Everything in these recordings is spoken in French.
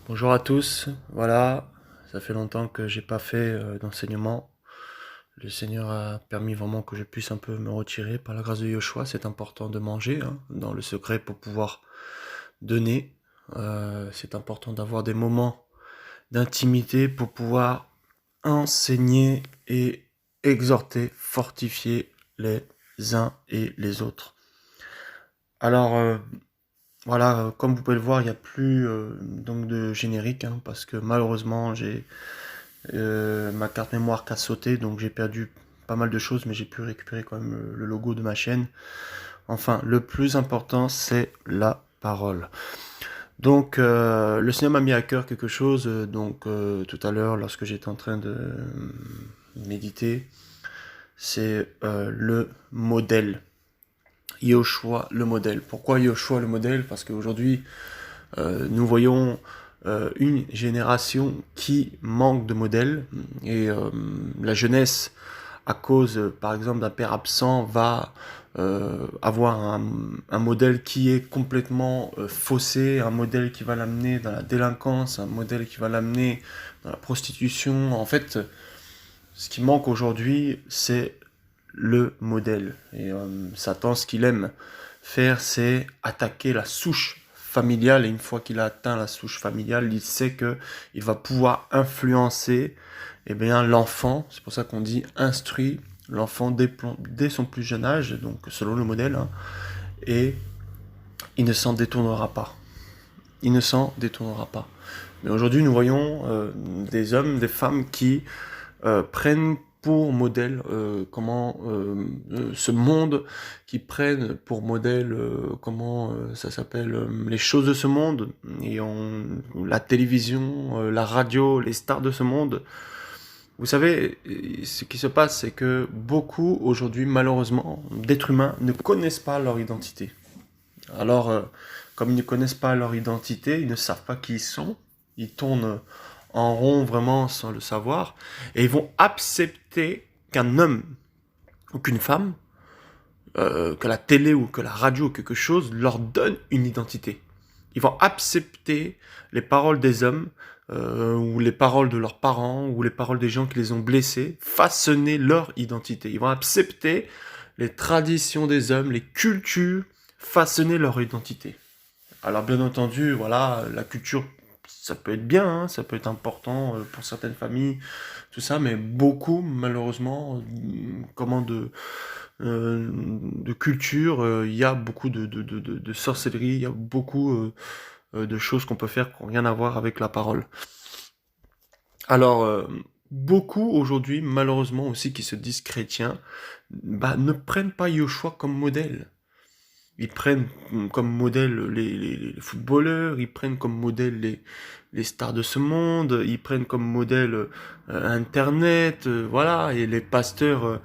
Bonjour à tous, voilà, ça fait longtemps que j'ai pas fait d'enseignement. Le Seigneur a permis vraiment que je puisse un peu me retirer par la grâce de Yoshua. C'est important de manger dans le secret pour pouvoir donner. C'est important d'avoir des moments d'intimité pour pouvoir enseigner et exhorter, fortifier les uns et les autres. Alors, voilà, comme vous pouvez le voir, il n'y a plus donc de générique, parce que malheureusement j'ai ma carte mémoire qui a sauté, donc j'ai perdu pas mal de choses, mais j'ai pu récupérer quand même le logo de ma chaîne. Enfin, le plus important, c'est la parole. Donc, le Seigneur m'a mis à cœur quelque chose, tout à l'heure, lorsque j'étais en train de méditer, c'est le modèle. Yoshua le modèle. Pourquoi Yoshua le modèle? Parce qu'aujourd'hui, nous voyons une génération qui manque de modèles et la jeunesse, à cause par exemple d'un père absent, va avoir un modèle qui est complètement faussé, un modèle qui va l'amener dans la délinquance, un modèle qui va l'amener dans la prostitution. En fait, ce qui manque aujourd'hui, c'est le modèle. Et Satan, ce qu'il aime faire, c'est attaquer la souche familiale. Et une fois qu'il a atteint la souche familiale, il sait que il va pouvoir influencer l'enfant. C'est pour ça qu'on dit instruit l'enfant dès son plus jeune âge, donc selon le modèle, et il ne s'en détournera pas. Il ne s'en détournera pas. Mais aujourd'hui, nous voyons des hommes, des femmes qui prennent pour modèle ce monde, qui prennent pour modèle ça s'appelle les choses de ce monde, et la télévision, la radio, les stars de ce monde. Vous savez, ce qui se passe, c'est que beaucoup aujourd'hui, malheureusement, d'êtres humains ne connaissent pas leur identité. Alors, comme ils ne connaissent pas leur identité, ils ne savent pas qui ils sont, ils tournent en rond vraiment sans le savoir, et ils vont accepter qu'un homme ou qu'une femme, que la télé ou que la radio ou quelque chose leur donne une identité. Ils vont accepter les paroles des hommes, ou les paroles de leurs parents, ou les paroles des gens qui les ont blessés, façonner leur identité. Ils vont accepter les traditions des hommes, les cultures, façonner leur identité. Alors bien entendu, voilà, la culture, ça peut être bien, ça peut être important pour certaines familles, tout ça, mais beaucoup, malheureusement, de culture, il y a beaucoup de sorcellerie, il y a beaucoup de choses qu'on peut faire qui n'ont rien à voir avec la parole. Alors, beaucoup aujourd'hui, malheureusement aussi, qui se disent chrétiens, ne prennent pas Yoshua comme modèle. Ils prennent comme modèle les footballeurs, ils prennent comme modèle les stars de ce monde, ils prennent comme modèle Internet, voilà, et les pasteurs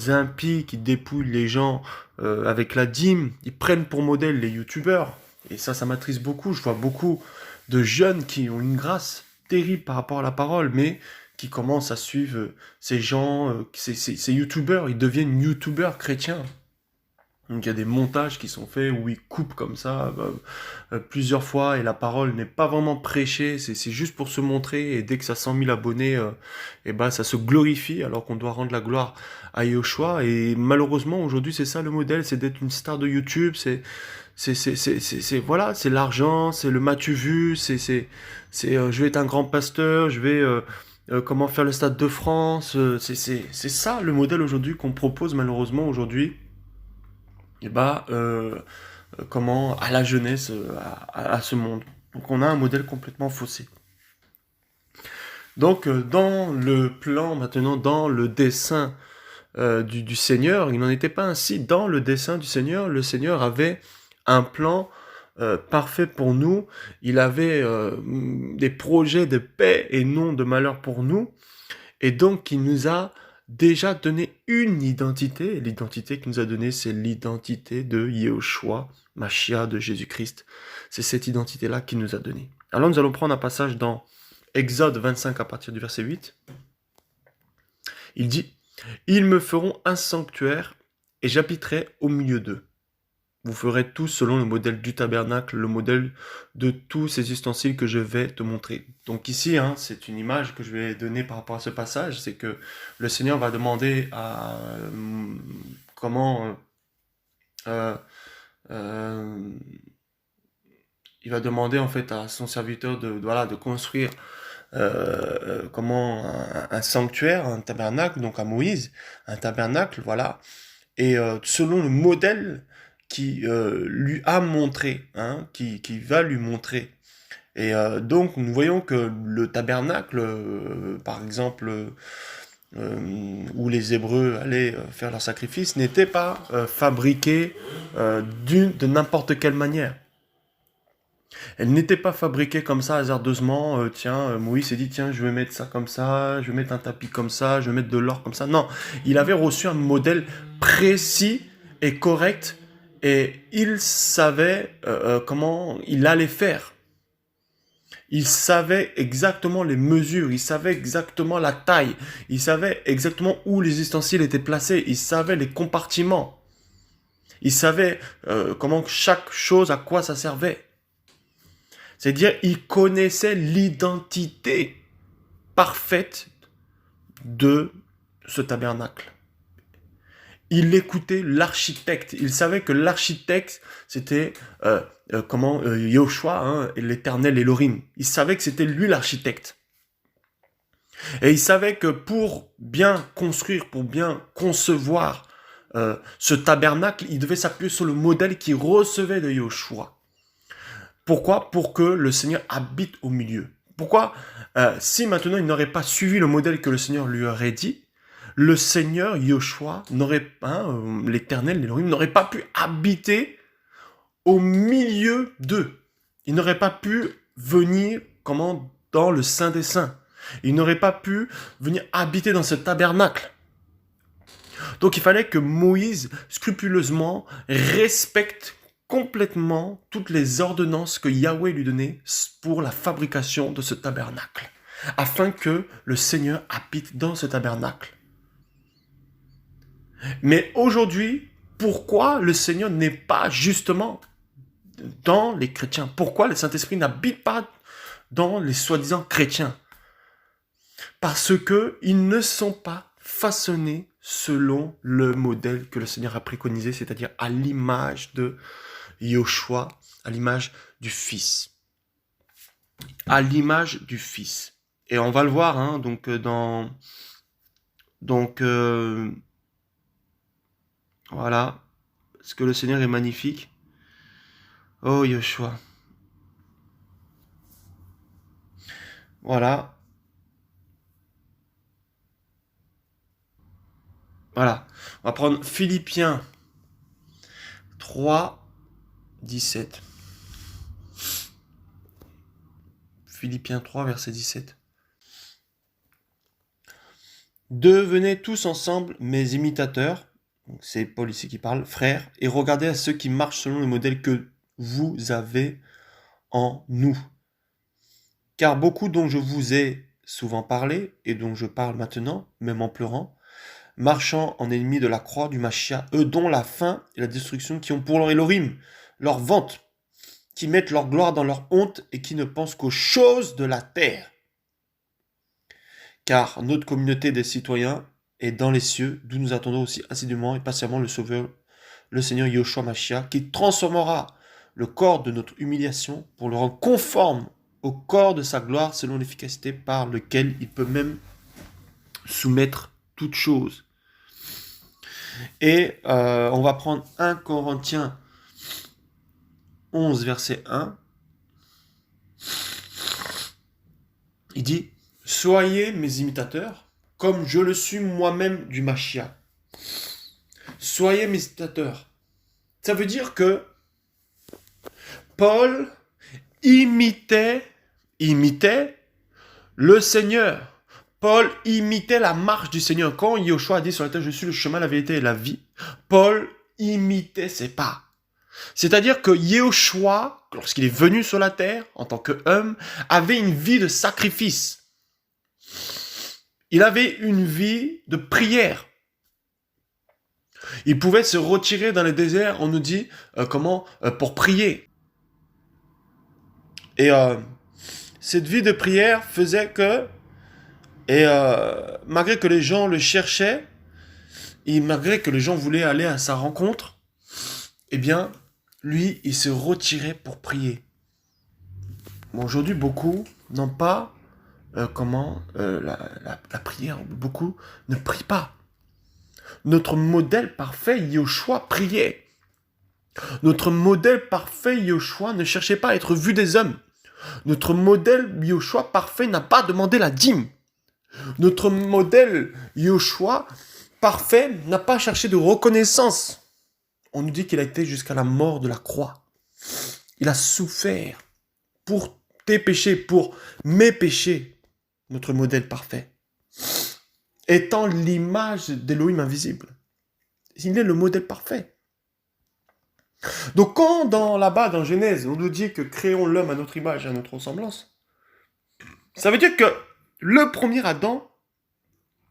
impies qui dépouillent les gens avec la dîme, ils prennent pour modèle les youtubeurs. Et ça m'attriste beaucoup. Je vois beaucoup de jeunes qui ont une grâce terrible par rapport à la parole, mais qui commencent à suivre ces gens, ces youtubeurs, ils deviennent youtubeurs chrétiens. Donc il y a des montages qui sont faits où ils coupent comme ça plusieurs fois et la parole n'est pas vraiment prêchée, c'est juste pour se montrer, et dès que ça a 100 000 abonnés, ça se glorifie alors qu'on doit rendre la gloire à Yoshua. Et malheureusement aujourd'hui c'est ça le modèle, c'est d'être une star de YouTube, voilà, c'est l'argent, c'est le m'as-tu vu, je vais être un grand pasteur, je vais comment faire le Stade de France, c'est ça le modèle aujourd'hui qu'on propose malheureusement aujourd'hui, et comment à la jeunesse, à ce monde. Donc on a un modèle complètement faussé. Donc dans le plan maintenant, dans le dessein du Seigneur, il n'en était pas ainsi. Dans le dessein du Seigneur, le Seigneur avait un plan parfait pour nous. Il avait des projets de paix et non de malheur pour nous. Et donc, il nous a déjà donné une identité. Et l'identité qu'il nous a donnée, c'est l'identité de Yehoshua, Mashiach de Jésus-Christ. C'est cette identité-là qu'il nous a donnée. Alors, nous allons prendre un passage dans Exode 25 à partir du verset 8. Il dit « Ils me feront un sanctuaire et j'habiterai au milieu d'eux. Vous ferez tout selon le modèle du tabernacle, le modèle de tous ces ustensiles que je vais te montrer. Donc ici, hein, c'est une image que je vais donner par rapport à ce passage, c'est que le Seigneur va demander à comment euh, il va demander en fait à son serviteur de construire un sanctuaire, un tabernacle, donc à Moïse, un tabernacle, voilà, et selon le modèle qui lui a montré, hein, qui va lui montrer. Et donc nous voyons que le tabernacle, par exemple, où les Hébreux allaient faire leur sacrifice, n'était pas fabriqué de n'importe quelle manière. Elle n'était pas fabriquée comme ça hasardeusement. Moïse s'est dit, tiens, je vais mettre ça comme ça, je vais mettre un tapis comme ça, je vais mettre de l'or comme ça. Non, il avait reçu un modèle précis et correct et il savait comment il allait faire. Il savait exactement les mesures, il savait exactement la taille, il savait exactement où les ustensiles étaient placés, il savait les compartiments. Il savait comment chaque chose, à quoi ça servait. C'est-à-dire, il connaissait l'identité parfaite de ce tabernacle. Il écoutait l'architecte. Il savait que l'architecte, c'était Yahushua, hein, l'éternel Elohim. Il savait que c'était lui l'architecte. Et il savait que pour bien construire, pour bien concevoir ce tabernacle, il devait s'appuyer sur le modèle qu'il recevait de Yahushua. Pourquoi? Pour que le Seigneur habite au milieu. Pourquoi? Si maintenant il n'aurait pas suivi le modèle que le Seigneur lui aurait dit, le Seigneur, Yoshua, l'Éternel, l'Élohim, n'aurait pas pu habiter au milieu d'eux. Il n'aurait pas pu venir dans le Saint des Saints. Il n'aurait pas pu venir habiter dans ce tabernacle. Donc il fallait que Moïse, scrupuleusement, respecte complètement toutes les ordonnances que Yahweh lui donnait pour la fabrication de ce tabernacle, afin que le Seigneur habite dans ce tabernacle. Mais aujourd'hui, pourquoi le Seigneur n'est pas justement dans les chrétiens? Pourquoi le Saint-Esprit n'habite pas dans les soi-disant chrétiens? Parce que ils ne sont pas façonnés selon le modèle que le Seigneur a préconisé, c'est-à-dire à l'image de Yoshua, à l'image du Fils. À l'image du Fils. Et on va le voir, hein, voilà, parce que le Seigneur est magnifique. Oh Yoshua. Voilà. Voilà. On va prendre Philippiens 3, 17. Philippiens 3, verset 17. Devenez tous ensemble mes imitateurs, c'est Paul ici qui parle, frères, et regardez à ceux qui marchent selon le modèle que vous avez en nous. Car beaucoup dont je vous ai souvent parlé, et dont je parle maintenant, même en pleurant, marchant en ennemis de la croix du Mashiach, eux dont la faim et la destruction, qui ont pour leur Elohim, leur vente, qui mettent leur gloire dans leur honte et qui ne pensent qu'aux choses de la terre. Car notre communauté des citoyens est dans les cieux, d'où nous attendons aussi assidûment et patiemment le Sauveur, le Seigneur Yahushua Mashiach, qui transformera le corps de notre humiliation pour le rendre conforme au corps de sa gloire selon l'efficacité par lequel il peut même soumettre toutes choses. Et on va prendre 1 Corinthiens 11, verset 1. Il dit, « Soyez mes imitateurs, comme je le suis moi-même du Mashiach. » Soyez mes imitateurs. Ça veut dire que Paul imitait le Seigneur. Paul imitait la marche du Seigneur. Quand Yahushua a dit sur la terre, je suis le chemin, la vérité et la vie, Paul imitait ses pas. C'est-à-dire que Yahushua, lorsqu'il est venu sur la terre, en tant qu'homme, avait une vie de sacrifice. Il avait une vie de prière. Il pouvait se retirer dans le désert, on nous dit, pour prier. Et cette vie de prière faisait que, malgré que les gens le cherchaient, et malgré que les gens voulaient aller à sa rencontre, eh bien, lui, il se retirait pour prier. Bon, aujourd'hui, beaucoup n'ont pas la prière. Beaucoup ne prient pas. Notre modèle parfait, Yoshua, priait. Notre modèle parfait, Yoshua, ne cherchait pas à être vu des hommes. Notre modèle, Yoshua, parfait, n'a pas demandé la dîme. Notre modèle, Yoshua, parfait, n'a pas cherché de reconnaissance. On nous dit qu'il a été jusqu'à la mort de la croix. Il a souffert pour tes péchés, pour mes péchés. Notre modèle parfait. Étant l'image d'Élohim invisible. Il est le modèle parfait. Donc quand là-bas dans Genèse, on nous dit que créons l'homme à notre image et à notre ressemblance, ça veut dire que le premier Adam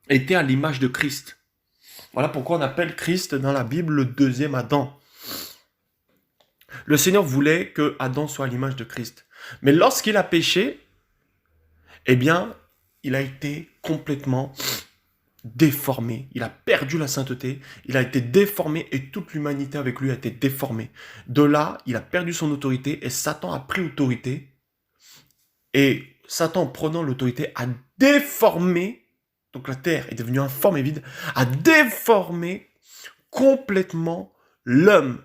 était à l'image de Christ. Voilà pourquoi on appelle Christ dans la Bible le deuxième Adam. Le Seigneur voulait que Adam soit à l'image de Christ. Mais lorsqu'il a péché, eh bien, il a été complètement déformé. Il a perdu la sainteté, il a été déformé et toute l'humanité avec lui a été déformée. De là, il a perdu son autorité et Satan a pris autorité. Et Satan, en prenant l'autorité, a déformé, donc la terre est devenue informe et vide, a déformé complètement l'homme,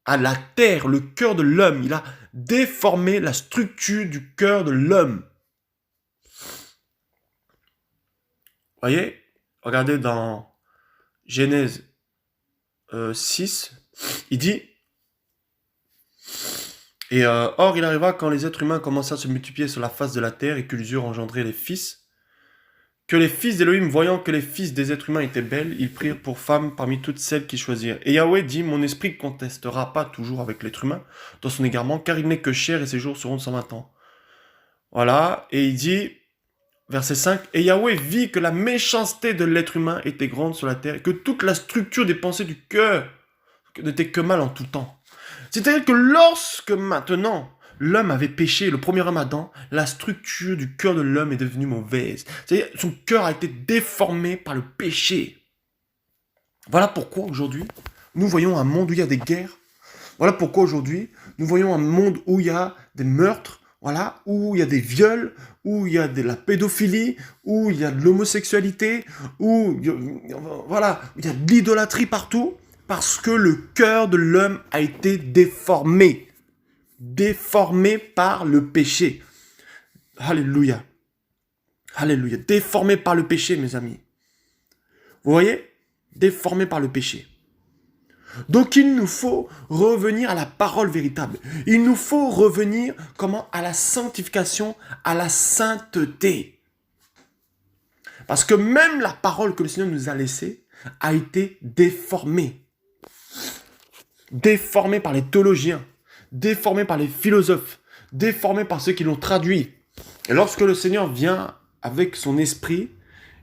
à la terre, le cœur de l'homme. Il a déformé la structure du cœur de l'homme. Voyez, regardez dans Genèse 6, il dit, or il arriva quand les êtres humains commencèrent à se multiplier sur la face de la terre et qu'ils eurent engendré les fils, que les fils d'Élohim, voyant que les fils des êtres humains étaient belles, ils prirent pour femmes parmi toutes celles qu'ils choisirent. Et Yahweh dit, mon esprit ne contestera pas toujours avec l'être humain dans son égarement, car il n'est que chair et ses jours seront de 120 ans. Voilà, et il dit, verset 5, « Et Yahweh vit que la méchanceté de l'être humain était grande sur la terre, et que toute la structure des pensées du cœur n'était que mal en tout temps. » C'est-à-dire que lorsque maintenant, l'homme avait péché, le premier homme Adam, la structure du cœur de l'homme est devenue mauvaise. C'est-à-dire que son cœur a été déformé par le péché. Voilà pourquoi aujourd'hui, nous voyons un monde où il y a des guerres. Voilà pourquoi aujourd'hui, nous voyons un monde où il y a des meurtres, voilà, où il y a des viols, où il y a de la pédophilie, où il y a de l'homosexualité, où voilà, il y a de l'idolâtrie partout, parce que le cœur de l'homme a été déformé. Déformé par le péché. Alléluia. Alléluia. Déformé par le péché, mes amis. Vous voyez? Déformé par le péché. Donc il nous faut revenir à la parole véritable. Il nous faut revenir à la sanctification, à la sainteté. Parce que même la parole que le Seigneur nous a laissée a été déformée. Déformée par les théologiens, déformée par les philosophes, déformée par ceux qui l'ont traduit. Et lorsque le Seigneur vient avec son esprit,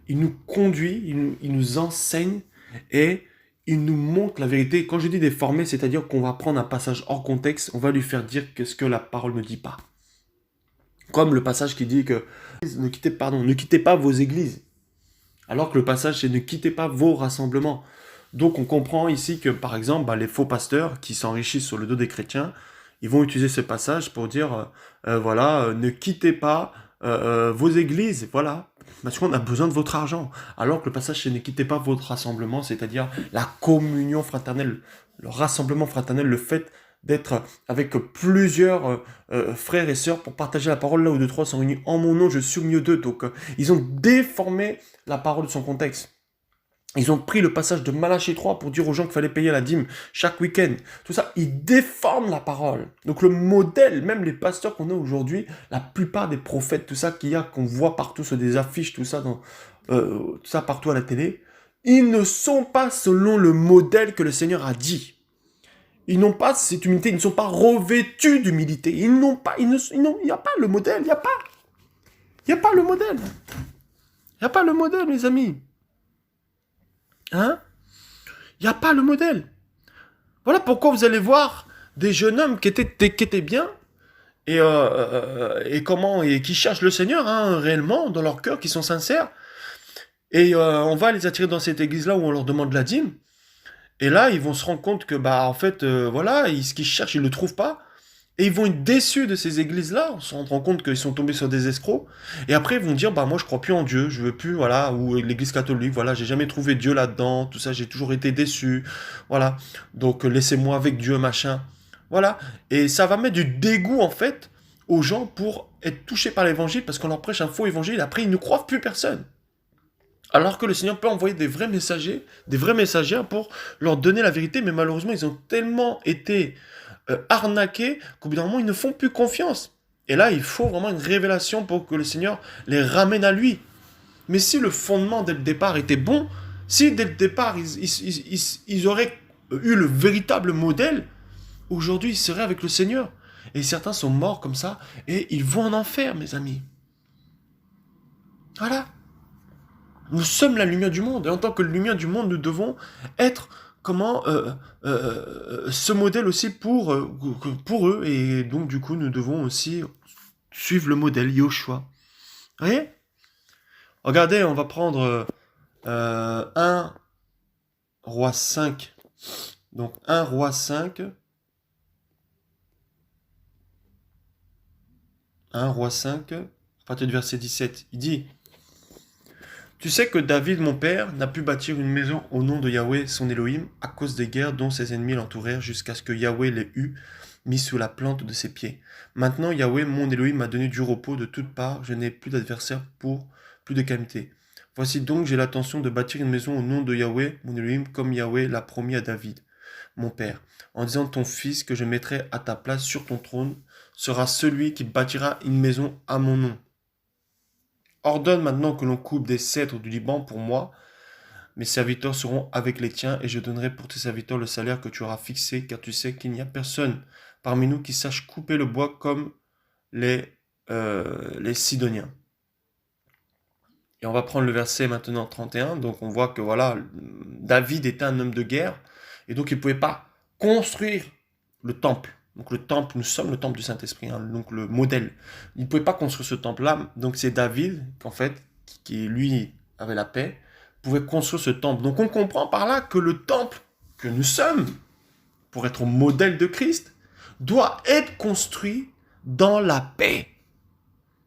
il nous conduit, il nous enseigne et il nous montre la vérité. Quand je dis déformé, c'est-à-dire qu'on va prendre un passage hors contexte, on va lui faire dire ce que la parole ne dit pas. Comme le passage qui dit que ne quittez pas vos églises. Alors que le passage c'est ne quittez pas vos rassemblements. Donc on comprend ici que par exemple les faux pasteurs qui s'enrichissent sur le dos des chrétiens, ils vont utiliser ce passage pour dire ne quittez pas vos églises, voilà, parce qu'on a besoin de votre argent. Alors que le passage c'est ne quittez pas votre rassemblement, c'est-à-dire la communion fraternelle, le rassemblement fraternel, le fait d'être avec plusieurs frères et sœurs pour partager la parole là où deux, trois sont réunis en mon nom, je suis au milieu d'eux. Donc ils ont déformé la parole de son contexte. Ils ont pris le passage de Malachie 3 pour dire aux gens qu'il fallait payer la dîme chaque week-end. Tout ça, ils déforment la parole. Donc le modèle, même les pasteurs qu'on a aujourd'hui, la plupart des prophètes, tout ça qu'on voit partout sur des affiches, tout ça partout à la télé, ils ne sont pas selon le modèle que le Seigneur a dit. Ils n'ont pas cette humilité, ils ne sont pas revêtus d'humilité. Il n'y a pas le modèle, il n'y a pas. Il n'y a pas le modèle. Il n'y a pas le modèle, mes amis. Hein? Il n'y a pas le modèle. Voilà pourquoi vous allez voir des jeunes hommes qui étaient bien et qui cherchent le Seigneur hein, réellement dans leur cœur, qui sont sincères. Et on va les attirer dans cette église-là où on leur demande la dîme. Et là, ils vont se rendre compte que, en fait, voilà, ce qu'ils cherchent, ils ne le trouvent pas. Et ils vont être déçus de ces églises-là, on se rend compte qu'ils sont tombés sur des escrocs. Et après, ils vont dire, moi, je crois plus en Dieu, je veux plus, voilà, ou l'église catholique, voilà, j'ai jamais trouvé Dieu là-dedans, tout ça, j'ai toujours été déçu, voilà. Donc, laissez-moi avec Dieu, machin. Voilà. Et ça va mettre du dégoût, en fait, aux gens pour être touchés par l'évangile, parce qu'on leur prêche un faux évangile, après, ils ne croient plus personne. Alors que le Seigneur peut envoyer des vrais messagers, des vrais messagers pour leur donner la vérité, mais malheureusement, ils ont tellement été arnaqués qu'au bout d'un moment, ils ne font plus confiance. Et là, il faut vraiment une révélation pour que le Seigneur les ramène à lui. Mais si le fondement dès le départ était bon, si dès le départ, ils auraient eu le véritable modèle, aujourd'hui, ils seraient avec le Seigneur. Et certains sont morts comme ça, et ils vont en enfer, mes amis. Voilà. Nous sommes la lumière du monde. Et en tant que lumière du monde, nous devons être ce modèle aussi pour eux. Et donc, du coup, nous devons aussi suivre le modèle Yoshua. Vous voyez? Regardez, on va prendre 1 roi 5. Donc, 1 roi 5. 1 roi 5, à partir du verset 17. Il dit... Tu sais que David, mon père, n'a pu bâtir une maison au nom de Yahweh, son Elohim, à cause des guerres dont ses ennemis l'entourèrent, jusqu'à ce que Yahweh l'ait eu, mis sous la plante de ses pieds. Maintenant, Yahweh, mon Elohim, m'a donné du repos de toutes parts, je n'ai plus d'adversaire plus de calamité. Voici donc, j'ai l'intention de bâtir une maison au nom de Yahweh, mon Elohim, comme Yahweh l'a promis à David, mon père, en disant ton fils que je mettrai à ta place sur ton trône, sera celui qui bâtira une maison à mon nom. Ordonne maintenant que l'on coupe des cèdres du Liban pour moi. Mes serviteurs seront avec les tiens et je donnerai pour tes serviteurs le salaire que tu auras fixé, car tu sais qu'il n'y a personne parmi nous qui sache couper le bois comme les Sidoniens. Et on va prendre le verset maintenant 31. Donc on voit que voilà, David était un homme de guerre et donc il ne pouvait pas construire le temple. Donc le temple, nous sommes le temple du Saint-Esprit, hein, donc le modèle. Il ne pouvait pas construire ce temple-là, donc c'est David, qu'en fait, qui lui avait la paix, pouvait construire ce temple. Donc on comprend par là que le temple que nous sommes, pour être au modèle de Christ, doit être construit dans la paix.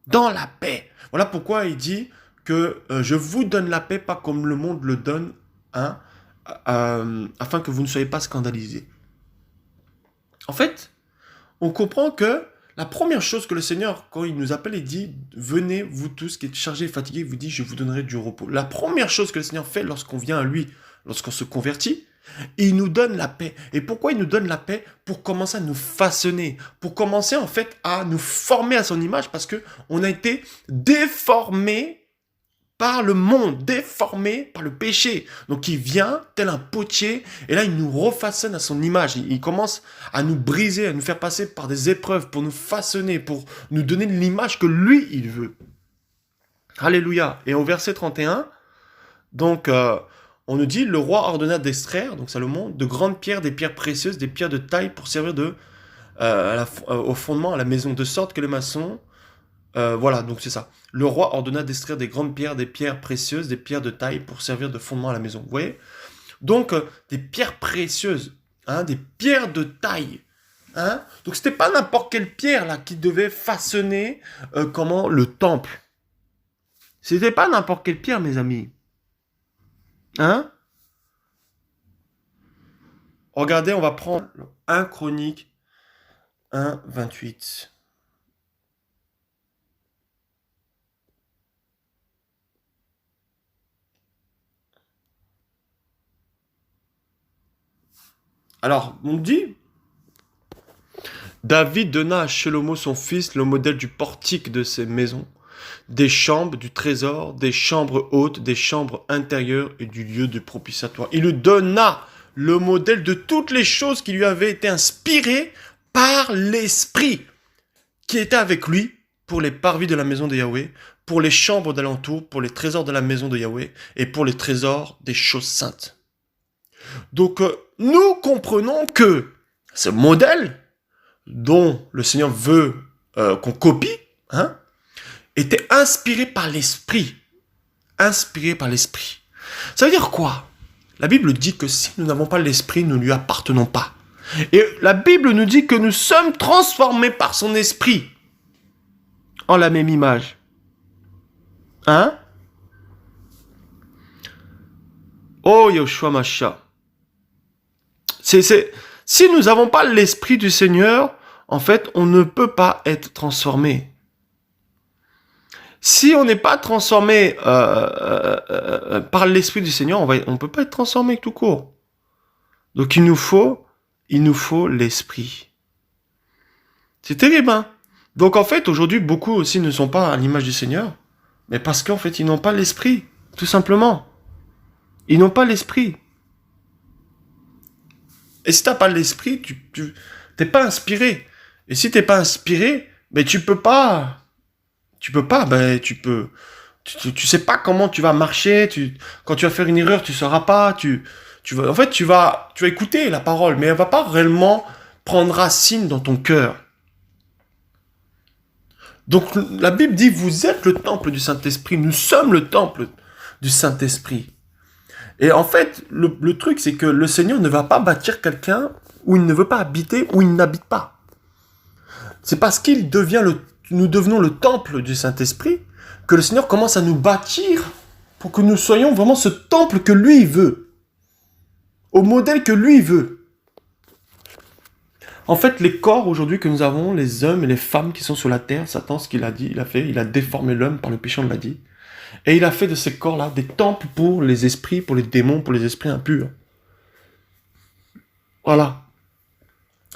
Dans la paix. Voilà pourquoi il dit que je vous donne la paix, pas comme le monde le donne, hein, afin que vous ne soyez pas scandalisés. En fait, on comprend que la première chose que le Seigneur, quand il nous appelle, il dit « Venez, vous tous qui êtes chargés et fatigués, vous dit, je vous donnerai du repos. » La première chose que le Seigneur fait lorsqu'on vient à lui, lorsqu'on se convertit, il nous donne la paix. Et pourquoi il nous donne la paix? Pour commencer à nous façonner, pour commencer en fait à nous former à son image, parce qu'on a été déformés par le monde, déformé par le péché. Donc il vient tel un potier, et là il nous refaçonne à son image. Il commence à nous briser, à nous faire passer par des épreuves pour nous façonner, pour nous donner l'image que lui, il veut. Alléluia. Et au verset 31, donc on nous dit, le roi ordonna d'extraire, donc Salomon, de grandes pierres, des pierres précieuses, des pierres de taille pour servir au fondement à la maison, de sorte que les maçons... voilà, donc c'est ça. Le roi ordonna d'extraire des grandes pierres, des pierres précieuses, des pierres de taille pour servir de fondement à la maison. Vous voyez? Donc, des pierres précieuses, hein, des pierres de taille. Hein? Donc, c'était pas n'importe quelle pierre là qui devait façonner le temple. C'était pas n'importe quelle pierre, mes amis. Hein? Regardez, on va prendre 1 Chronique 1, 28. Alors, on dit, David donna à Shlomo son fils le modèle du portique de ses maisons, des chambres du trésor, des chambres hautes, des chambres intérieures et du lieu du propitiatoire. Il lui donna le modèle de toutes les choses qui lui avaient été inspirées par l'Esprit qui était avec lui pour les parvis de la maison de Yahweh, pour les chambres d'alentour, pour les trésors de la maison de Yahweh et pour les trésors des choses saintes. Donc, nous comprenons que ce modèle dont le Seigneur veut qu'on copie, hein, était inspiré par l'Esprit. Inspiré par l'Esprit. Ça veut dire quoi? La Bible dit que si nous n'avons pas l'Esprit, nous ne lui appartenons pas. Et la Bible nous dit que nous sommes transformés par son Esprit en la même image. Hein? Oh, Yoshua Masha. Si nous n'avons pas l'Esprit du Seigneur, en fait, on ne peut pas être transformé. Si on n'est pas transformé par l'Esprit du Seigneur, on ne peut pas être transformé tout court. Donc il nous faut l'Esprit. C'est terrible, hein? Donc en fait, aujourd'hui, beaucoup aussi ne sont pas à l'image du Seigneur, mais parce qu'en fait, ils n'ont pas l'Esprit, tout simplement. Ils n'ont pas l'Esprit. Et si tu n'as pas l'Esprit, tu n'es pas inspiré. Et si tu n'es pas inspiré, ben tu sais pas comment tu vas marcher, quand tu vas faire une erreur, tu sauras pas, tu vas écouter la parole, mais elle va pas réellement prendre racine dans ton cœur. Donc, la Bible dit, vous êtes le temple du Saint-Esprit, nous sommes le temple du Saint-Esprit. Et en fait, le truc, c'est que le Seigneur ne va pas bâtir quelqu'un où il ne veut pas habiter, où il n'habite pas. C'est parce nous devenons le temple du Saint-Esprit que le Seigneur commence à nous bâtir pour que nous soyons vraiment ce temple que lui veut. Au modèle que lui veut. En fait, les corps aujourd'hui que nous avons, les hommes et les femmes qui sont sur la terre, Satan, ce qu'il a dit, il a déformé l'homme par le péché, on l'a dit. Et il a fait de ces corps-là des temples pour les esprits, pour les démons, pour les esprits impurs. Voilà.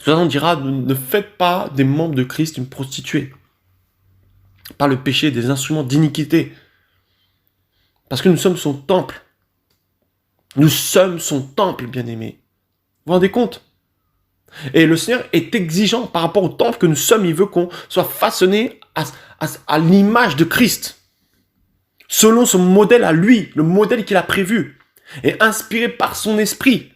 Satan dira, ne faites pas des membres de Christ une prostituée. Par le péché, des instruments d'iniquité. Parce que nous sommes son temple. Nous sommes son temple, bien-aimé. Vous vous rendez compte? Et le Seigneur est exigeant par rapport au temple que nous sommes. Il veut qu'on soit façonné à l'image de Christ. Selon son modèle à lui, le modèle qu'il a prévu. Et inspiré par son esprit.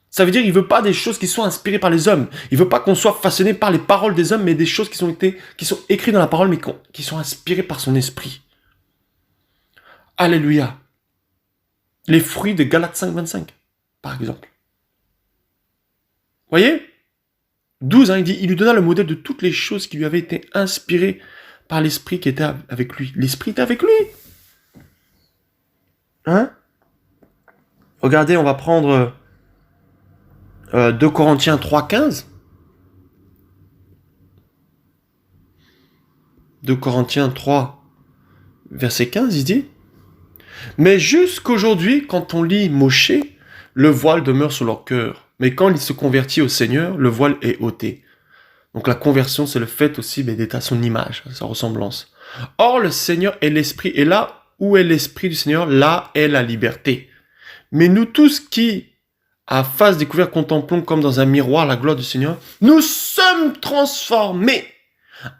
Ça veut dire qu'il ne veut pas des choses qui sont inspirées par les hommes. Il ne veut pas qu'on soit façonné par les paroles des hommes, mais des choses qui sont écrites dans la parole, mais qui sont inspirées par son esprit. Alléluia. Les fruits de Galates 5, 25, par exemple. Voyez? 12, hein, il dit, il lui donna le modèle de toutes les choses qui lui avaient été inspirées par l'esprit qui était avec lui. L'esprit était avec lui. Hein? Regardez, on va prendre 2 Corinthiens 3, 15. 2 Corinthiens 3, verset 15, il dit, mais jusqu'aujourd'hui, quand on lit Moshe, le voile demeure sur leur cœur. Mais quand il se convertit au Seigneur, le voile est ôté. Donc la conversion, c'est le fait aussi d'être à son image, à sa ressemblance. Or, le Seigneur est l'Esprit, et là où est l'Esprit du Seigneur, là est la liberté. Mais nous tous qui, à face découverte, contemplons comme dans un miroir la gloire du Seigneur, nous sommes transformés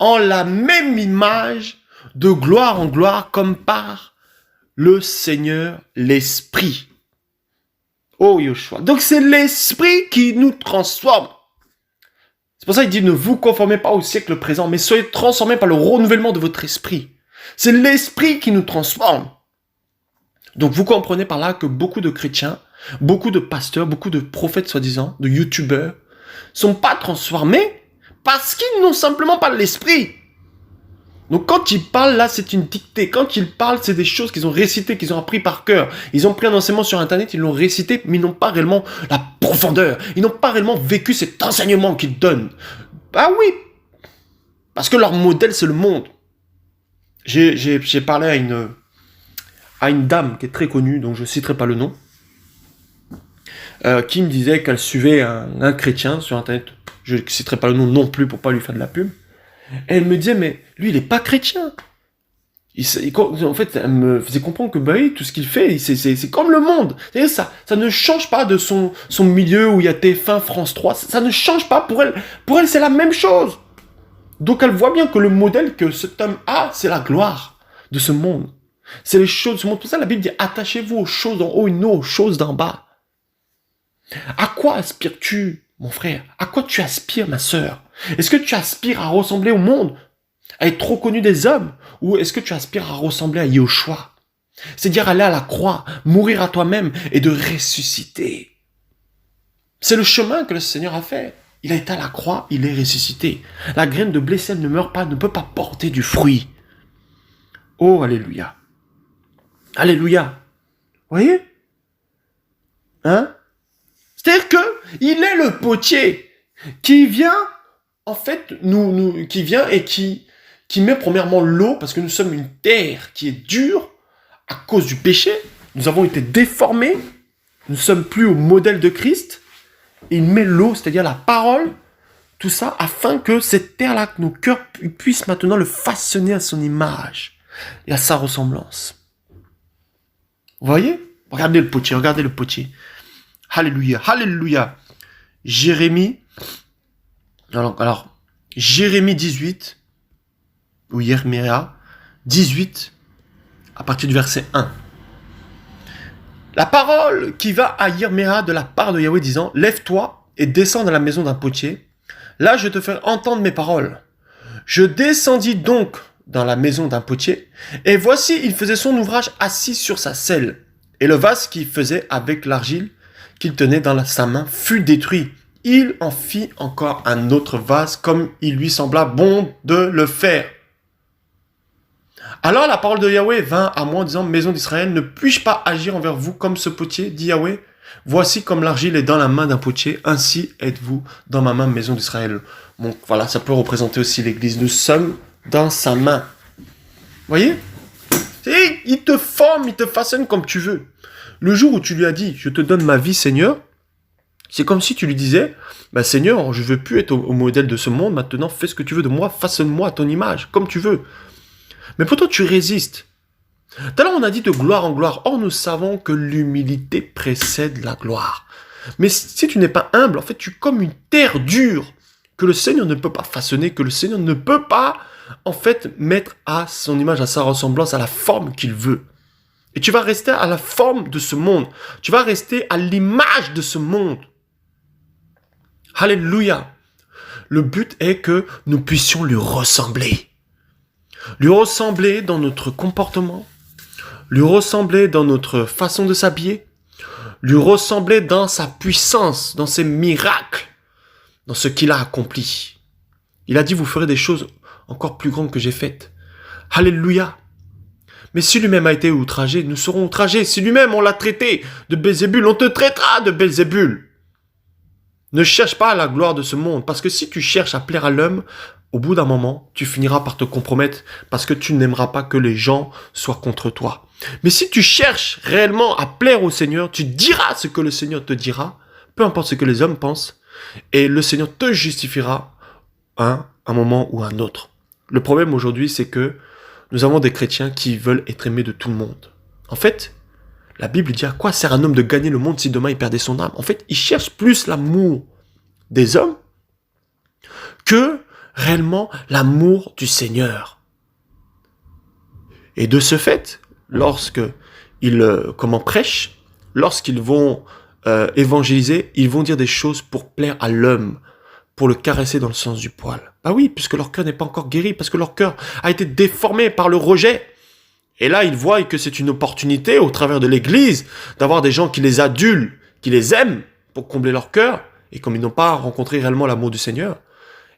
en la même image, de gloire en gloire, comme par le Seigneur, l'Esprit. Oh Yoshua. Donc c'est l'Esprit qui nous transforme. C'est pour ça qu'il dit, ne vous conformez pas au siècle présent, mais soyez transformés par le renouvellement de votre esprit. C'est l'Esprit qui nous transforme. Donc vous comprenez par là que beaucoup de chrétiens, beaucoup de pasteurs, beaucoup de prophètes soi-disant, de youtubeurs, sont pas transformés parce qu'ils n'ont simplement pas l'Esprit. Donc quand ils parlent, là, c'est une dictée. Quand ils parlent, c'est des choses qu'ils ont récitées, qu'ils ont appris par cœur. Ils ont pris un enseignement sur Internet, ils l'ont récité, mais ils n'ont pas réellement la profondeur. Ils n'ont pas réellement vécu cet enseignement qu'ils donnent. Ah oui, parce que leur modèle, c'est le monde. J'ai parlé à une dame qui est très connue, dont je ne citerai pas le nom, qui me disait qu'elle suivait un chrétien sur Internet. Je ne citerai pas le nom non plus pour pas lui faire de la pub. Et elle me disait, mais lui, il n'est pas chrétien. En fait, elle me faisait comprendre que bah oui, tout ce qu'il fait, c'est comme le monde. Ça ne change pas de son milieu où il y a TF1, France 3. Ça ne change pas pour elle. Pour elle, c'est la même chose. Donc elle voit bien que le modèle que cet homme a, c'est la gloire de ce monde. C'est les choses de ce monde. Pour ça, la Bible dit, attachez-vous aux choses d'en haut et non aux choses d'en bas. À quoi aspires-tu, mon frère? À quoi tu aspires, ma sœur? Est-ce que tu aspires à ressembler au monde, à être trop connu des hommes? Ou est-ce que tu aspires à ressembler à Yahushua? C'est-à-dire aller à la croix, mourir à toi-même et de ressusciter. C'est le chemin que le Seigneur a fait. Il a été à la croix, il est ressuscité. La graine de blé, si elle ne meurt pas, ne peut pas porter du fruit. Oh, alléluia. Alléluia. Vous voyez? Hein? C'est-à-dire que il est le potier qui vient, en fait, qui vient et qui met premièrement l'eau, parce que nous sommes une terre qui est dure à cause du péché. Nous avons été déformés. Nous ne sommes plus au modèle de Christ. Et il met l'eau, c'est-à-dire la parole, tout ça, afin que cette terre-là, que nos cœurs puissent maintenant le façonner à son image et à sa ressemblance. Vous voyez? Regardez le potier, regardez le potier. Alléluia, alléluia. Jérémie, alors Jérémie 18, ou Yerméa 18, à partir du verset 1. La parole qui va à Yerméa de la part de Yahweh disant, lève-toi et descends dans la maison d'un potier. Là, je te ferai entendre mes paroles. Je descendis donc dans la maison d'un potier, et voici, il faisait son ouvrage assis sur sa selle. Et le vase qu'il faisait avec l'argile qu'il tenait dans sa main fut détruit. Il en fit encore un autre vase, comme il lui sembla bon de le faire. Alors la parole de Yahweh vint à moi en disant, maison d'Israël, ne puis-je pas agir envers vous comme ce potier, dit Yahweh? Voici comme l'argile est dans la main d'un potier, ainsi êtes-vous dans ma main, maison d'Israël. Donc voilà, ça peut représenter aussi l'Église. Nous sommes dans sa main. Vous voyez? Et il te forme, il te façonne comme tu veux. Le jour où tu lui as dit, je te donne ma vie, Seigneur, c'est comme si tu lui disais, bah, Seigneur, je ne veux plus être au modèle de ce monde, maintenant fais ce que tu veux de moi, façonne-moi à ton image, comme tu veux. Mais pourtant tu résistes. Tout à l'heure on a dit de gloire en gloire. Or nous savons que l'humilité précède la gloire. Mais si tu n'es pas humble, en fait tu es comme une terre dure que le Seigneur ne peut pas façonner, que le Seigneur ne peut pas en fait mettre à son image, à sa ressemblance, à la forme qu'il veut. Et tu vas rester à la forme de ce monde. Tu vas rester à l'image de ce monde. Alléluia. Le but est que nous puissions lui ressembler. Lui ressembler dans notre comportement, lui ressembler dans notre façon de s'habiller, lui ressembler dans sa puissance, dans ses miracles, dans ce qu'il a accompli. Il a dit, vous ferez des choses encore plus grandes que j'ai faites. Alléluia. Mais si lui-même a été outragé, nous serons outragés. Si lui-même on l'a traité de Belzébul, on te traitera de Belzébul. Ne cherche pas la gloire de ce monde, parce que si tu cherches à plaire à l'homme, au bout d'un moment, tu finiras par te compromettre parce que tu n'aimeras pas que les gens soient contre toi. Mais si tu cherches réellement à plaire au Seigneur, tu diras ce que le Seigneur te dira, peu importe ce que les hommes pensent, et le Seigneur te justifiera à un moment ou à un autre. Le problème aujourd'hui, c'est que nous avons des chrétiens qui veulent être aimés de tout le monde. En fait, la Bible dit à quoi sert un homme de gagner le monde si demain il perdait son âme? En fait, il cherche plus l'amour des hommes que réellement l'amour du Seigneur. Et de ce fait, lorsqu'ils prêchent, lorsqu'ils vont évangéliser, ils vont dire des choses pour plaire à l'homme, pour le caresser dans le sens du poil. Bah oui, puisque leur cœur n'est pas encore guéri, parce que leur cœur a été déformé par le rejet. Et là, ils voient que c'est une opportunité, au travers de l'Église, d'avoir des gens qui les adulent, qui les aiment, pour combler leur cœur. Et comme ils n'ont pas rencontré réellement l'amour du Seigneur,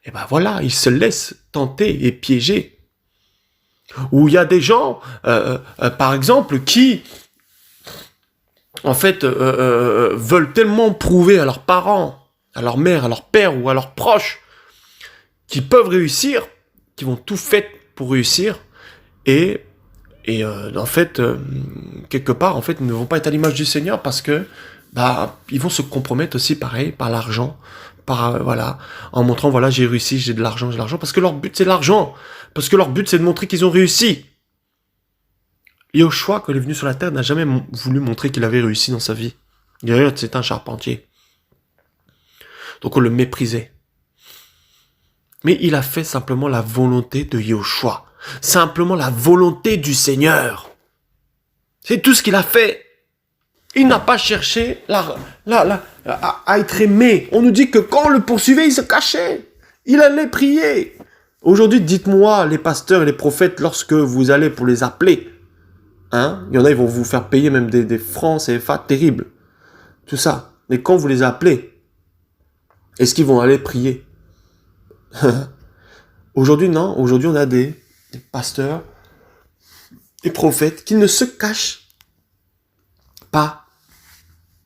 et ben voilà, ils se laissent tenter et piéger. Ou il y a des gens, par exemple, qui, en fait, veulent tellement prouver à leurs parents, à leur mère, à leur père ou à leurs proches, qu'ils peuvent réussir, qu'ils vont tout faire pour réussir, et en fait, quelque part, en fait, ils ne vont pas être à l'image du Seigneur parce que, ils vont se compromettre aussi, pareil, par l'argent, en montrant, voilà, j'ai réussi, j'ai de l'argent, parce que leur but, c'est l'argent. Parce que leur but, c'est de montrer qu'ils ont réussi. Yahushua, quand il est venu sur la terre, n'a jamais voulu montrer qu'il avait réussi dans sa vie. D'ailleurs, c'est un charpentier. Donc, on le méprisait. Mais il a fait simplement la volonté de Yahushua. Simplement la volonté du Seigneur. C'est tout ce qu'il a fait. Il n'a pas cherché à être aimé. On nous dit que quand on le poursuivait, il se cachait. Il allait prier. Aujourd'hui, dites-moi, les pasteurs et les prophètes, lorsque vous allez pour les appeler, hein, il y en a, ils vont vous faire payer même des francs CFA terribles. Tout ça. Mais quand vous les appelez, est-ce qu'ils vont aller prier? Aujourd'hui, non. Aujourd'hui, on a des pasteurs, des prophètes qui ne se cachent pas.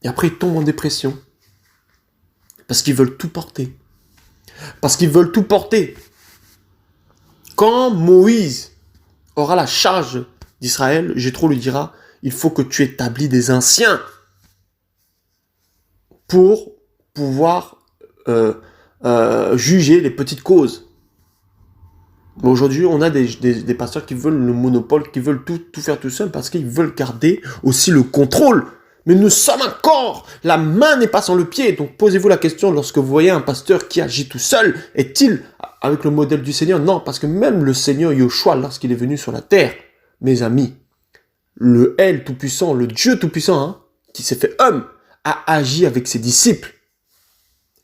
Et après, ils tombent en dépression. Parce qu'ils veulent tout porter. Parce qu'ils veulent tout porter. Quand Moïse aura la charge d'Israël, Jéthro lui dira, il faut que tu établis des anciens pour pouvoir juger les petites causes. Mais aujourd'hui, on a des pasteurs qui veulent le monopole, qui veulent tout faire tout seul parce qu'ils veulent garder aussi le contrôle. Mais nous sommes un corps. La main n'est pas sans le pied. Donc posez-vous la question lorsque vous voyez un pasteur qui agit tout seul. Est-il avec le modèle du Seigneur? Non, parce que même le Seigneur Yoshua, lorsqu'il est venu sur la terre, mes amis, le El Tout-Puissant, le Dieu Tout-Puissant, hein, qui s'est fait homme, a agi avec ses disciples.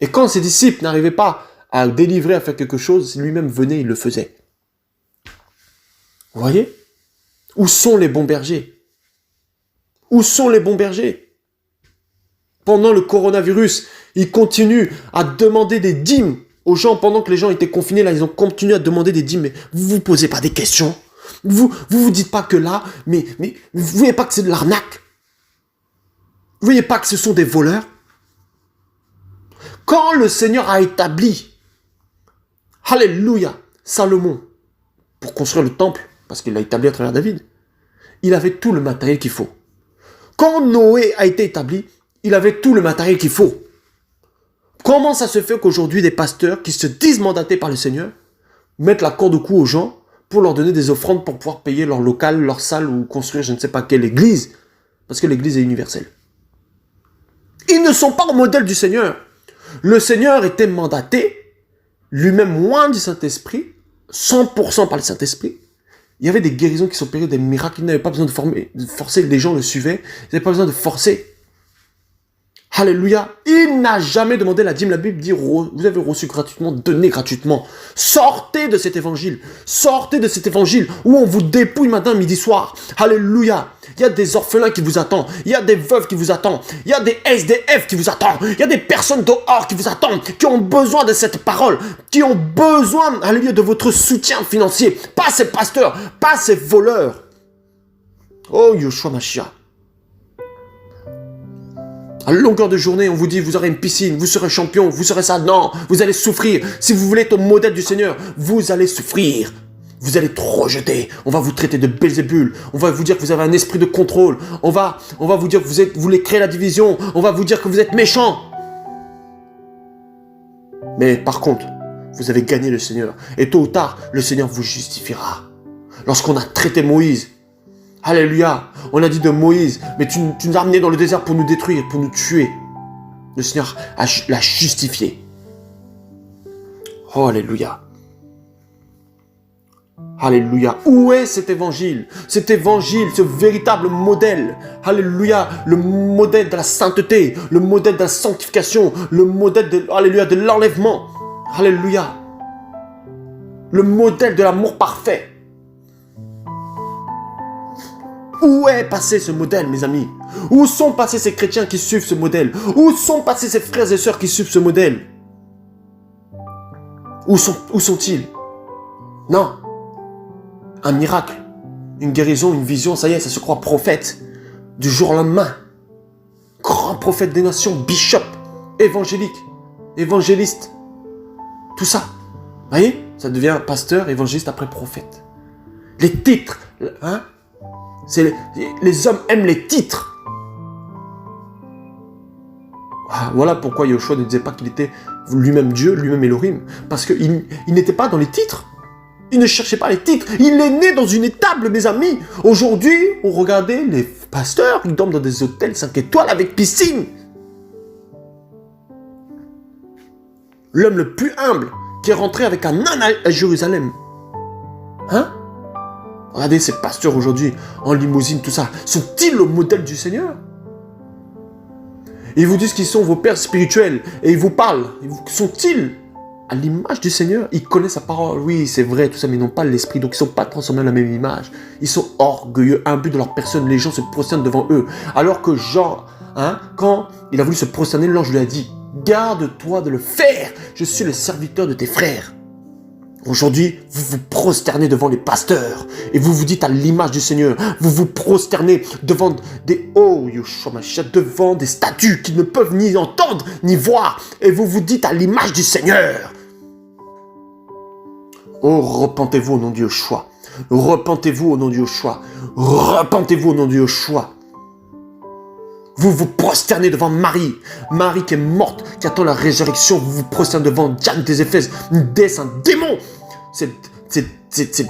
Et quand ses disciples n'arrivaient pas à délivrer, à faire quelque chose, lui-même venait, il le faisait. Vous voyez? Où sont les bons bergers? Où sont les bons bergers? Pendant le coronavirus, ils continuent à demander des dîmes aux gens. Pendant que les gens étaient confinés, là, ils ont continué à demander des dîmes. Mais vous vous posez pas des questions. Vous dites pas que là, mais vous voyez pas que c'est de l'arnaque? Vous voyez pas que ce sont des voleurs? Quand le Seigneur a établi, alléluia, Salomon, pour construire le temple, parce qu'il l'a établi à travers David, il avait tout le matériel qu'il faut. Quand Noé a été établi, il avait tout le matériel qu'il faut. Comment ça se fait qu'aujourd'hui, des pasteurs qui se disent mandatés par le Seigneur mettent la corde au cou aux gens pour leur donner des offrandes pour pouvoir payer leur local, leur salle ou construire je ne sais pas quelle église? Parce que l'église est universelle. Ils ne sont pas au modèle du Seigneur. Le Seigneur était mandaté, lui-même loin du Saint-Esprit, 100% par le Saint-Esprit. Il y avait des guérisons qui s'opéraient, des miracles. Il n'avait pas besoin de forcer, les gens le suivaient. Il n'avait pas besoin de forcer. Alléluia. Il n'a jamais demandé la dîme. La Bible dit, vous avez reçu gratuitement, donnez gratuitement. Sortez de cet évangile. Sortez de cet évangile où on vous dépouille matin, midi, soir. Alléluia. Il y a des orphelins qui vous attendent. Il y a des veuves qui vous attendent. Il y a des SDF qui vous attendent. Il y a des personnes dehors qui vous attendent, qui ont besoin de cette parole, qui ont besoin, alléluia, de votre soutien financier. Pas ces pasteurs, pas ces voleurs. Oh, Yoshua Mashiach. À longueur de journée, on vous dit, vous aurez une piscine, vous serez champion, vous serez ça. Non, vous allez souffrir. Si vous voulez être au modèle du Seigneur, vous allez souffrir. Vous allez être rejeté. On va vous traiter de Belzébul. On va vous dire que vous avez un esprit de contrôle. On va vous dire que vous voulez créer la division. On va vous dire que vous êtes méchant. Mais par contre, vous avez gagné le Seigneur. Et tôt ou tard, le Seigneur vous justifiera. Lorsqu'on a traité Moïse, alléluia, on a dit de Moïse, mais tu nous as amenés dans le désert pour nous détruire, pour nous tuer. Le Seigneur l'a justifié. Oh, alléluia. Alléluia. Où est cet évangile? Cet évangile, ce véritable modèle. Alléluia. Le modèle de la sainteté, le modèle de la sanctification, le modèle de, alléluia, de l'enlèvement. Alléluia. Le modèle de l'amour parfait. Où est passé ce modèle, mes amis? Où sont passés ces chrétiens qui suivent ce modèle? Où sont passés ces frères et sœurs qui suivent ce modèle? Où sont-ils? Non. Un miracle, une guérison, une vision, ça y est, ça se croit prophète. Du jour au lendemain. Grand prophète des nations, bishop, évangélique, évangéliste. Tout ça. Vous voyez? Ça devient pasteur, évangéliste, après prophète. Les titres, hein? Les hommes aiment les titres. Voilà pourquoi Yoshua ne disait pas qu'il était lui-même Dieu, lui-même Elohim. Parce qu'il n'était pas dans les titres. Il ne cherchait pas les titres. Il est né dans une étable, mes amis. Aujourd'hui, on regardait les pasteurs, ils dorment dans des hôtels 5 étoiles avec piscine. L'homme le plus humble qui est rentré avec un âne à Jérusalem. Hein? Regardez ces pasteurs aujourd'hui, en limousine, tout ça. Sont-ils le modèle du Seigneur? Ils vous disent qu'ils sont vos pères spirituels. Et ils vous parlent. Sont-ils à l'image du Seigneur? Ils connaissent sa parole. Oui, c'est vrai, tout ça, mais ils n'ont pas l'esprit. Donc, ils ne sont pas transformés dans la même image. Ils sont orgueilleux, imbus de leur personne. Les gens se prosternent devant eux. Alors que Jean, quand il a voulu se prosterner, l'ange lui a dit, garde-toi de le faire. Je suis le serviteur de tes frères. Aujourd'hui, vous vous prosternez devant les pasteurs et vous vous dites à l'image du Seigneur. Vous vous prosternez devant devant des statues qui ne peuvent ni entendre ni voir et vous vous dites à l'image du Seigneur. Oh, repentez-vous au nom de Yoshua. Repentez-vous au nom de Yoshua. Repentez-vous au nom de Yoshua. Vous vous prosternez devant Marie. Marie qui est morte, qui attend la résurrection. Vous vous prosternez devant Diane des Éphèses, une déesse, un démon. Cette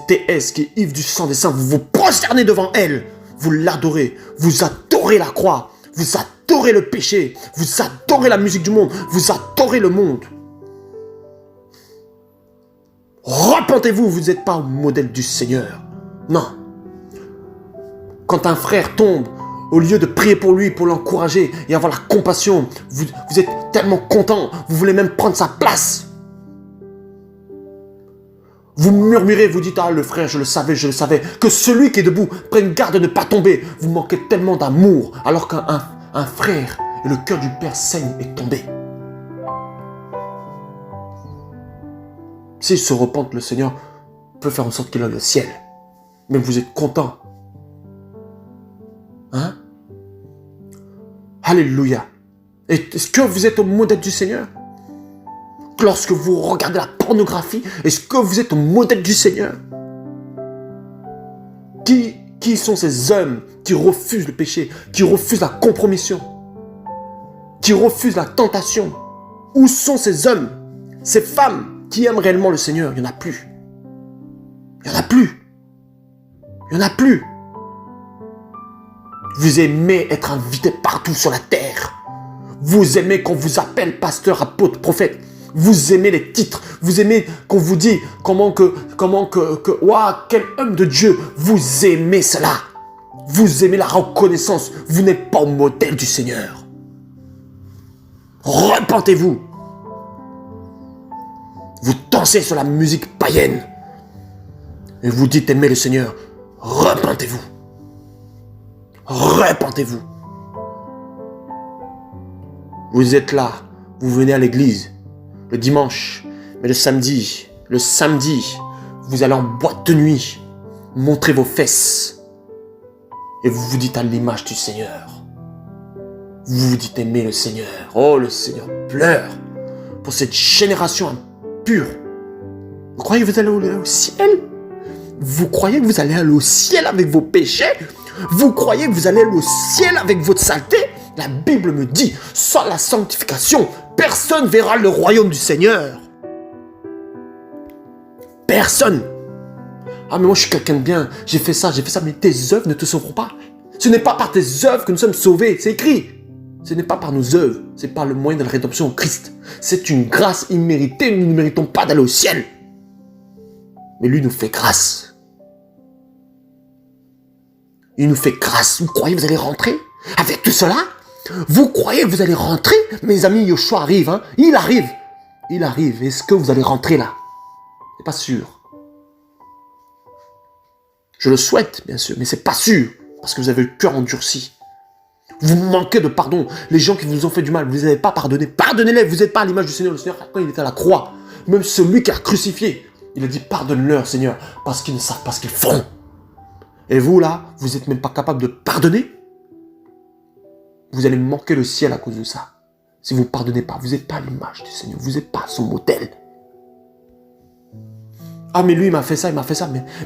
déesse qui est ivre du sang des saints. Vous vous prosternez devant elle. Vous l'adorez. Vous adorez la croix. Vous adorez le péché. Vous adorez la musique du monde. Vous adorez le monde. Repentez-vous, vous n'êtes pas au modèle du Seigneur. Non. Quand un frère tombe, au lieu de prier pour lui, pour l'encourager et avoir la compassion, vous êtes tellement content, vous voulez même prendre sa place. Vous murmurez, vous dites, ah le frère, je le savais, que celui qui est debout prenne garde de ne pas tomber. Vous manquez tellement d'amour, alors qu'un frère et le cœur du Père saigne est tombé. S'il se repente, le Seigneur peut faire en sorte qu'il aille au ciel. Mais vous êtes content. Alléluia. Est-ce que vous êtes au modèle du Seigneur? Lorsque vous regardez la pornographie, est-ce que vous êtes au modèle du Seigneur? Qui sont ces hommes qui refusent le péché, qui refusent la compromission, qui refusent la tentation? Où sont ces hommes, ces femmes qui aiment réellement le Seigneur? Il n'y en a plus. Il n'y en a plus. Il n'y en a plus. Vous aimez être invité partout sur la terre. Vous aimez qu'on vous appelle pasteur, apôtre, prophète. Vous aimez les titres. Vous aimez qu'on vous dise waouh, quel homme de Dieu. Vous aimez cela. Vous aimez la reconnaissance. Vous n'êtes pas au modèle du Seigneur. Repentez-vous. Vous dansez sur la musique païenne. Et vous dites aimer le Seigneur. Repentez-vous. Repentez-vous. Vous êtes là, vous venez à l'église le dimanche, mais le samedi, vous allez en boîte de nuit, montrer vos fesses et vous vous dites à l'image du Seigneur. Vous vous dites aimer le Seigneur. Oh, le Seigneur pleure pour cette génération impure. Vous croyez que vous allez au ciel? Vous croyez que vous allez aller au ciel avec vos péchés? Vous croyez que vous allez aller au ciel avec votre saleté? La Bible me dit, sans la sanctification, personne ne verra le royaume du Seigneur. Personne. Ah mais moi je suis quelqu'un de bien, j'ai fait ça, mais tes œuvres ne te sauveront pas. Ce n'est pas par tes œuvres que nous sommes sauvés, c'est écrit. Ce n'est pas par nos œuvres, c'est par le moyen de la rédemption en Christ. C'est une grâce imméritée, nous ne méritons pas d'aller au ciel. Mais lui nous fait grâce. Il nous fait grâce. Vous croyez que vous allez rentrer avec tout cela? Vous croyez que vous allez rentrer? Mes amis, Yoshua arrive. Il arrive. Est-ce que vous allez rentrer là? C'est pas sûr. Je le souhaite, bien sûr, mais c'est pas sûr. Parce que vous avez le cœur endurci. Vous manquez de pardon. Les gens qui vous ont fait du mal, vous n'avez pas pardonné. Pardonnez-les, vous n'êtes pas à l'image du Seigneur. Le Seigneur, quand il était à la croix, même celui qui a crucifié, il a dit pardonne-leur, Seigneur, parce qu'ils ne savent pas ce qu'ils font. Et vous, là, vous n'êtes même pas capable de pardonner. Vous allez manquer le ciel à cause de ça. Si vous ne pardonnez pas, vous n'êtes pas à l'image du Seigneur. Vous n'êtes pas son modèle. Ah, mais lui, il m'a fait ça.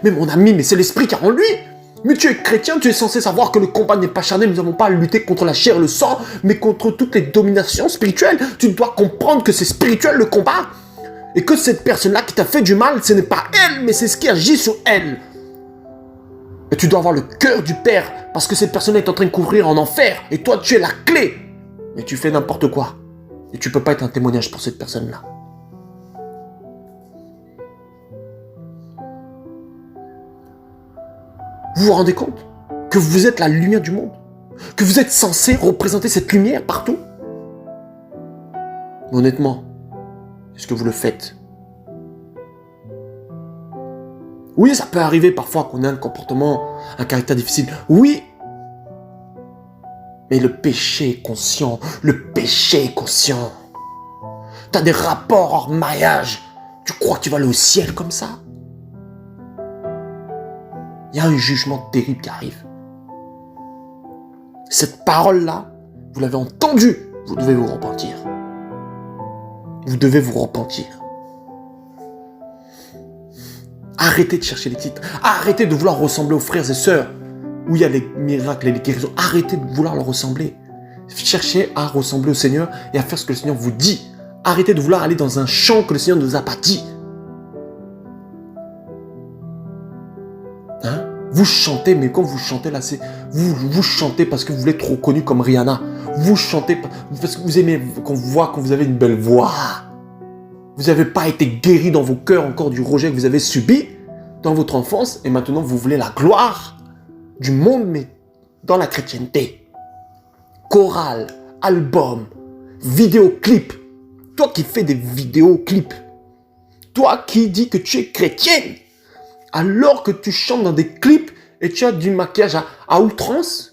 Mais mon ami, mais c'est l'esprit qui a en lui. Mais tu es chrétien, tu es censé savoir que le combat n'est pas charnel. Nous n'avons pas à lutter contre la chair et le sang, mais contre toutes les dominations spirituelles. Tu dois comprendre que c'est spirituel le combat. Et que cette personne-là qui t'a fait du mal, ce n'est pas elle, mais c'est ce qui agit sur elle. Et tu dois avoir le cœur du Père, parce que cette personne est en train de courir en enfer, et toi tu es la clé. Mais tu fais n'importe quoi. Et tu ne peux pas être un témoignage pour cette personne-là. Vous vous rendez compte que vous êtes la lumière du monde? Que vous êtes censé représenter cette lumière partout? Mais honnêtement, est-ce que vous le faites? Oui, ça peut arriver parfois qu'on ait un comportement, un caractère difficile. Oui. Mais le péché est conscient. Le péché est conscient. Tu as des rapports hors mariage. Tu crois que tu vas aller au ciel comme ça? Il y a un jugement terrible qui arrive. Cette parole-là, vous l'avez entendue. Vous devez vous repentir. Vous devez vous repentir. Arrêtez de chercher les titres. Arrêtez de vouloir ressembler aux frères et sœurs où il y a les miracles et les guérisons. Arrêtez de vouloir leur ressembler. Cherchez à ressembler au Seigneur et à faire ce que le Seigneur vous dit. Arrêtez de vouloir aller dans un champ que le Seigneur ne nous a pas dit. Hein? Vous chantez, mais quand vous chantez là, c'est vous chantez parce que vous voulez être reconnu comme Rihanna. Vous chantez parce que vous aimez qu'on voit que vous avez une belle voix. Vous n'avez pas été guéri dans vos cœurs encore du rejet que vous avez subi dans votre enfance et maintenant vous voulez la gloire du monde, mais dans la chrétienté. Chorale, album, vidéoclip. Toi qui fais des vidéoclips. Toi qui dis que tu es chrétienne. Alors que tu chantes dans des clips et tu as du maquillage à outrance.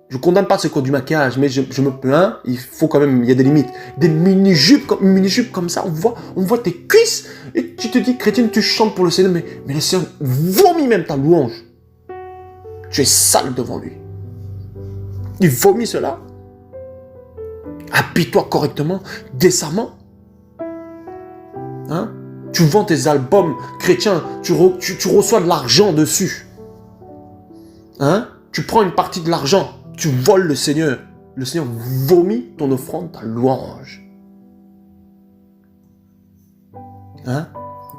Je ne condamne pas ce qu'on du maquillage, mais je me plains, il faut quand même, il y a des limites. Des mini-jupes comme ça, on voit tes cuisses et tu te dis, chrétienne, tu chantes pour le Seigneur, mais le Seigneur vomit même ta louange. Tu es sale devant lui. Il vomit cela. Habille-toi correctement, décemment. Hein? Tu vends tes albums chrétiens, tu reçois de l'argent dessus. Hein? Tu prends une partie de l'argent, tu voles le Seigneur. Le Seigneur vomit ton offrande, ta louange. Hein?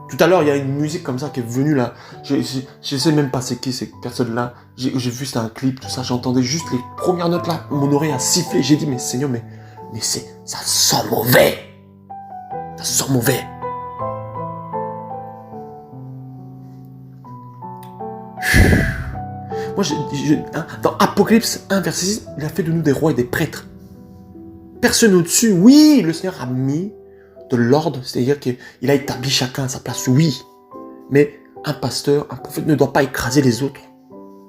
Tout à l'heure, il y a une musique comme ça qui est venue là. Je ne sais même pas c'est qui ces personnes-là. J'ai vu, c'était un clip, tout ça. J'entendais juste les premières notes là. Mon oreille a sifflé. J'ai dit, mais Seigneur, mais ça sent mauvais. Ça sent mauvais. Moi, dans Apocalypse 1, verset 6, il a fait de nous des rois et des prêtres. Personne au-dessus. Oui, le Seigneur a mis de l'ordre, c'est-à-dire qu'il a établi chacun à sa place, oui. Mais un pasteur, un prophète ne doit pas écraser les autres.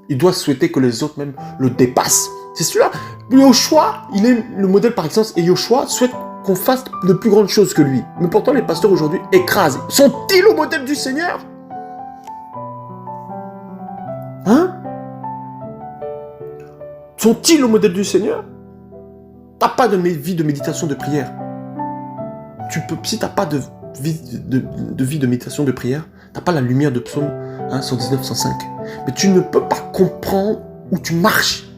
Il doit souhaiter que les autres même le dépassent. C'est celui-là. Yoshua, il est le modèle par excellence, et Yoshua souhaite qu'on fasse de plus grandes choses que lui. Mais pourtant, les pasteurs aujourd'hui écrasent. Sont-ils au modèle du Seigneur? Hein? Sont-ils au modèle du Seigneur? T'as pas de vie de méditation, de prière. Si t'as pas de vie de méditation, de prière, t'as pas la lumière de Psaume 119, 105. Mais tu ne peux pas comprendre où tu marches.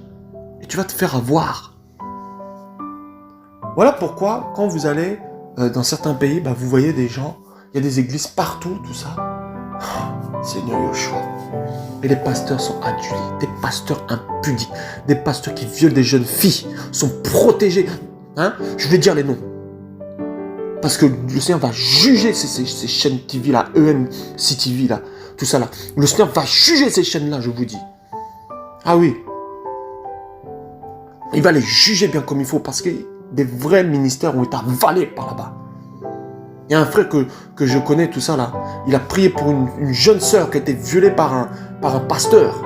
Et tu vas te faire avoir. Voilà pourquoi, quand vous allez dans certains pays, vous voyez des gens, il y a des églises partout, tout ça. Oh, Seigneur Yoshua. Et les pasteurs sont adulés, des pasteurs impudiques, des pasteurs qui violent des jeunes filles, sont protégés. Hein? Je vais dire les noms. Parce que le Seigneur va juger ces chaînes TV là, EMCTV là, tout ça là. Le Seigneur va juger ces chaînes là, je vous dis. Ah oui. Il va les juger bien comme il faut parce que des vrais ministères ont été avalés par là-bas. Il y a un frère que je connais, tout ça là. Il a prié pour une jeune sœur qui a été violée par un pasteur.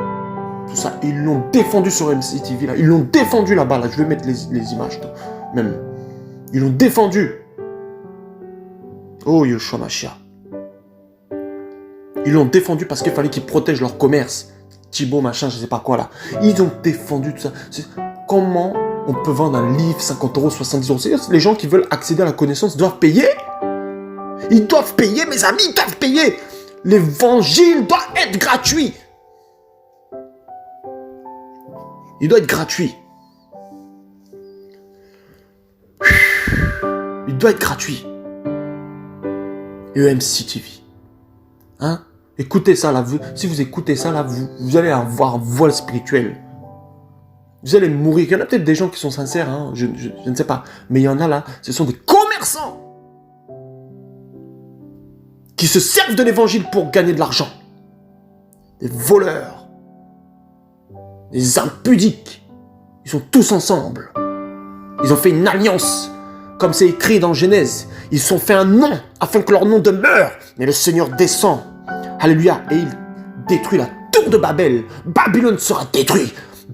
Tout ça, ils l'ont défendu sur MCTV là. Ils l'ont défendu là-bas là. Je vais mettre les images même. Ils l'ont défendu. Oh Yoshua Mashiach. Ils l'ont défendu parce qu'il fallait qu'ils protègent leur commerce. Thibaut machin, je sais pas quoi là. Ils ont défendu tout ça. Comment on peut vendre un livre 50 €, 70 €? Les gens qui veulent accéder à la connaissance doivent payer. Ils doivent payer, mes amis, ils doivent payer. L'évangile doit être gratuit. Il doit être gratuit. Il doit être gratuit. EMCTV. Hein? Écoutez ça là. Si vous écoutez ça là, vous allez avoir un voile spirituel. Vous allez mourir. Il y en a peut-être des gens qui sont sincères, hein, je ne sais pas. Mais il y en a là, ce sont des commerçants qui se servent de l'évangile pour gagner de l'argent. Des voleurs. Des impudiques. Ils sont tous ensemble. Ils ont fait une alliance Comme c'est écrit dans Genèse, ils sont fait un nom afin que leur nom demeure. Mais le Seigneur descend. Alléluia. Et il détruit la tour de Babel. Babylone sera détruit.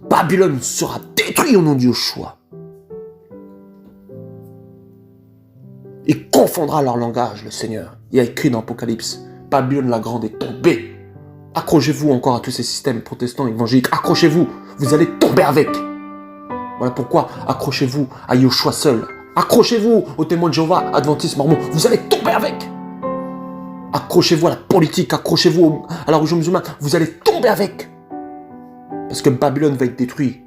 Babylone sera détruit au nom de Yoshua. Il confondra leur langage, le Seigneur. Il y a écrit dans l'Apocalypse, Babylone la grande est tombée. Accrochez-vous encore à tous ces systèmes protestants, évangéliques. Accrochez-vous, vous allez tomber avec. Voilà pourquoi accrochez-vous à Yoshua seul. Accrochez-vous aux témoins de Jéhovah, adventistes, mormons. Vous allez tomber avec. Accrochez-vous à la politique, accrochez-vous à la religion musulmane. Vous allez tomber avec. Parce que Babylone va être détruite.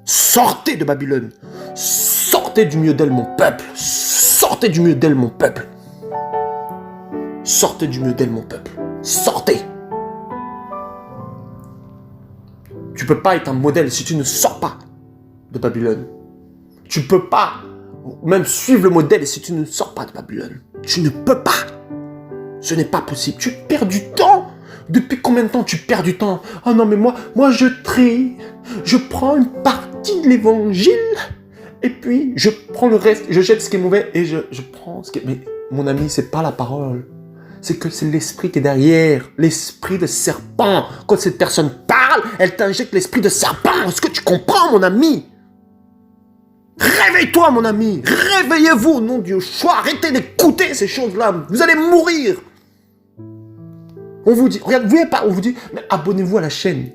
Sortez de Babylone. Sortez du milieu d'elle, mon peuple. Sortez du milieu d'elle, mon peuple. Sortez du milieu d'elle, mon peuple. Sortez. Tu peux pas être un modèle si tu ne sors pas de Babylone. Tu peux pas même suivre le modèle si tu ne sors pas de Babylone. Tu ne peux pas. Ce n'est pas possible. Tu perds du temps. Depuis combien de temps tu perds du temps? Oh non, mais moi je trie. Je prends une partie de l'évangile. Et puis, je prends le reste. Je jette ce qui est mauvais et je prends ce qui est... Mais mon ami, c'est pas la parole. C'est que c'est l'esprit qui est derrière. L'esprit de serpent. Quand cette personne parle, elle t'injecte l'esprit de serpent. Est-ce que tu comprends, mon ami? Réveille-toi, mon ami. Réveillez-vous au nom de Yoshua. Arrêtez d'écouter ces choses-là. Vous allez mourir. On vous dit, regarde, vous voyez pas, on vous dit, mais abonnez-vous à la chaîne.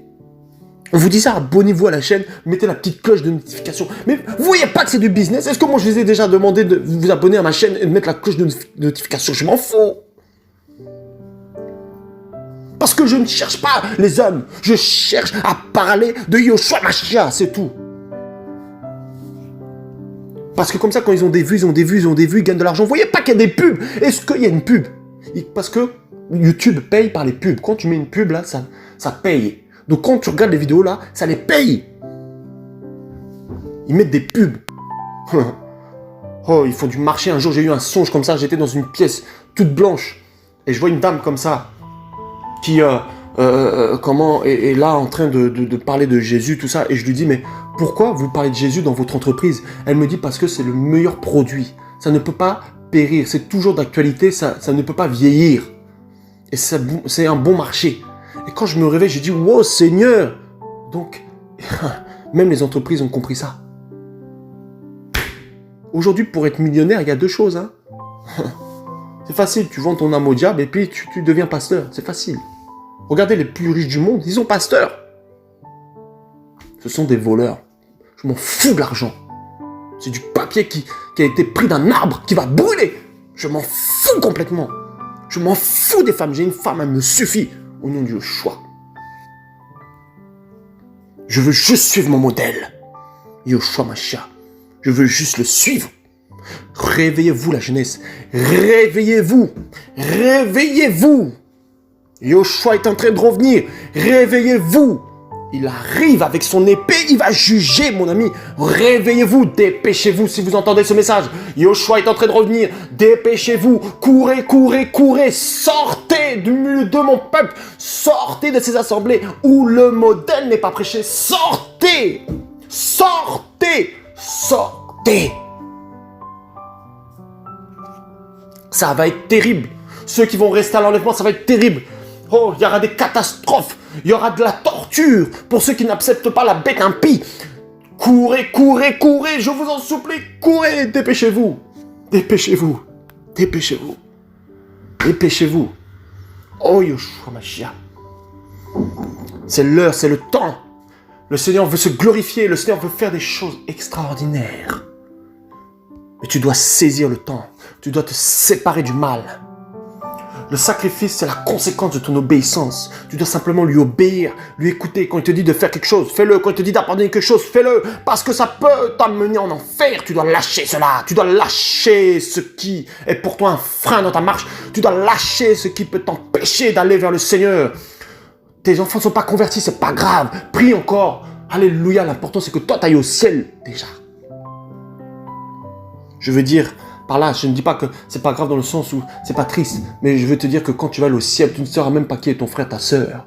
On vous dit ça, abonnez-vous à la chaîne, mettez la petite cloche de notification. Mais vous voyez pas que c'est du business? Est-ce que moi je vous ai déjà demandé de vous abonner à ma chaîne et de mettre la cloche de notification? Je m'en fous. Parce que je ne cherche pas les hommes. Je cherche à parler de Yoshua Mashiach, c'est tout. Parce que comme ça, quand ils ont des vues, ils gagnent de l'argent. Vous voyez pas qu'il y a des pubs? Est-ce qu'il y a une pub? Parce que YouTube paye par les pubs. Quand tu mets une pub là, ça paye. Donc quand tu regardes les vidéos là, ça les paye. Ils mettent des pubs. Oh, ils font du marché. Un jour, j'ai eu un songe comme ça. J'étais dans une pièce toute blanche. Et je vois une dame comme ça. Qui est là en train de parler de Jésus, tout ça. Et je lui dis, mais pourquoi vous parlez de Jésus dans votre entreprise? Elle me dit, parce que c'est le meilleur produit. Ça ne peut pas périr. C'est toujours d'actualité. Ça ne peut pas vieillir. Et c'est un bon marché. Et quand je me réveille, je dis, wow, Seigneur. Donc, même les entreprises ont compris ça. Aujourd'hui, pour être millionnaire, il y a deux choses. Hein. C'est facile, tu vends ton âme au diable et puis tu deviens pasteur. C'est facile. Regardez les plus riches du monde, ils sont pasteurs. Ce sont des voleurs. Je m'en fous de l'argent. C'est du papier qui a été pris d'un arbre qui va brûler. Je m'en fous complètement. Je m'en fous des femmes. J'ai une femme, elle me suffit. Au nom de Yoshua. Je veux juste suivre mon modèle. Yoshua Mashiach. Je veux juste le suivre. Réveillez-vous la jeunesse. Réveillez-vous. Réveillez-vous. Yoshua est en train de revenir. Réveillez-vous. Il arrive avec son épée. Il va juger, mon ami. Réveillez-vous. Dépêchez-vous si vous entendez ce message. Yoshua est en train de revenir. Dépêchez-vous. Courez, courez, courez. Sortez du milieu de mon peuple. Sortez de ces assemblées où le modèle n'est pas prêché. Sortez. Sortez. Sortez. Ça va être terrible. Ceux qui vont rester à l'enlèvement, ça va être terrible. Oh, il y aura des catastrophes. Il y aura de la torture pour ceux qui n'acceptent pas la bête impie. Courez, courez, courez, je vous en supplie. Courez, dépêchez-vous. Dépêchez-vous. Dépêchez-vous. Dépêchez-vous. Oh, Yoshua Mashiach. C'est l'heure, c'est le temps. Le Seigneur veut se glorifier. Le Seigneur veut faire des choses extraordinaires. Mais tu dois saisir le temps. Tu dois te séparer du mal. Le sacrifice, c'est la conséquence de ton obéissance. Tu dois simplement lui obéir, lui écouter. Quand il te dit de faire quelque chose, fais-le. Quand il te dit d'abandonner quelque chose, fais-le. Parce que ça peut t'amener en enfer. Tu dois lâcher cela. Tu dois lâcher ce qui est pour toi un frein dans ta marche. Tu dois lâcher ce qui peut t'empêcher d'aller vers le Seigneur. Tes enfants ne sont pas convertis, c'est pas grave. Prie encore. Alléluia. L'important, c'est que toi, tu ailles au ciel déjà. Je veux dire... Par là, je ne dis pas que c'est pas grave dans le sens où c'est pas triste, mais je veux te dire que quand tu vas aller au ciel, tu ne sauras même pas qui est ton frère, ta sœur.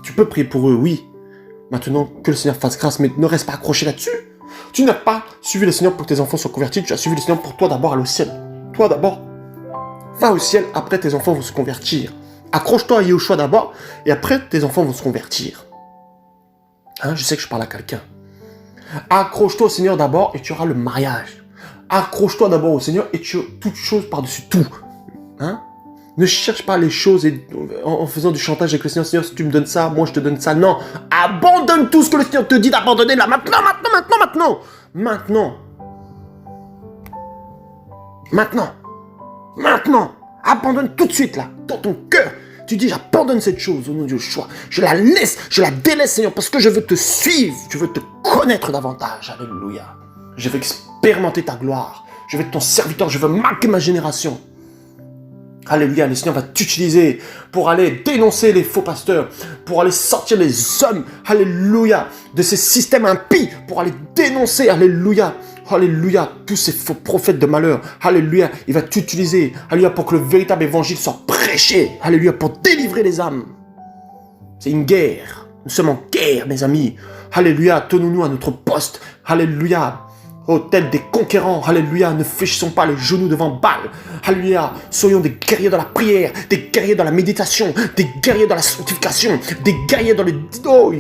Tu peux prier pour eux, oui. Maintenant, que le Seigneur fasse grâce, mais ne reste pas accroché là-dessus. Tu n'as pas suivi le Seigneur pour que tes enfants soient convertis. Tu as suivi le Seigneur pour toi d'abord aller au ciel. Toi d'abord. Va au ciel, après tes enfants vont se convertir. Accroche-toi à Yahushua d'abord, et après tes enfants vont se convertir. Hein, je sais que je parle à quelqu'un. Accroche-toi au Seigneur d'abord, et tu auras le mariage. Accroche-toi d'abord au Seigneur, et tu auras toute chose par-dessus tout. Hein? Ne cherche pas les choses en faisant du chantage avec le Seigneur. Seigneur, si tu me donnes ça, moi je te donne ça. Non, abandonne tout ce que le Seigneur te dit d'abandonner là. Maintenant. Abandonne tout de suite là, dans ton cœur. Tu dis, j'abandonne cette chose au nom de Yeshua. Je la laisse, je la délaisse, Seigneur, parce que je veux te suivre. Je veux te connaître davantage. Alléluia. Je veux expérimenter ta gloire. Je veux être ton serviteur. Je veux marquer ma génération. Alléluia, le Seigneur va t'utiliser pour aller dénoncer les faux pasteurs, pour aller sortir les hommes, alléluia, de ces systèmes impies, pour aller dénoncer, alléluia, tous ces faux prophètes de malheur, alléluia, il va t'utiliser, alléluia, pour que le véritable évangile soit prêché, alléluia, pour délivrer les âmes. C'est une guerre, nous sommes en guerre, mes amis, alléluia, tenons-nous à notre poste, alléluia. Oh, tels des conquérants, alléluia, ne fléchissons pas les genoux devant Baal, alléluia, soyons des guerriers dans la prière, des guerriers dans la méditation, des guerriers dans la sanctification, des guerriers dans les... Oh,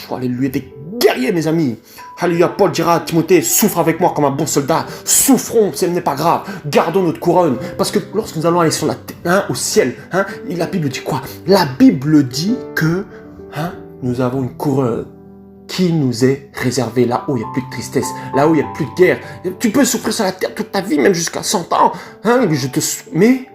alléluia, des guerriers, mes amis. Alléluia, Paul dira à Timothée, souffre avec moi comme un bon soldat, souffrons, ce n'est pas grave, gardons notre couronne, parce que lorsque nous allons aller sur la terre, au ciel, la Bible dit quoi? La Bible dit que nous avons une couronne qui nous est réservé là où il n'y a plus de tristesse, là où il n'y a plus de guerre. Tu peux souffrir sur la terre toute ta vie, même jusqu'à 100 ans. Mais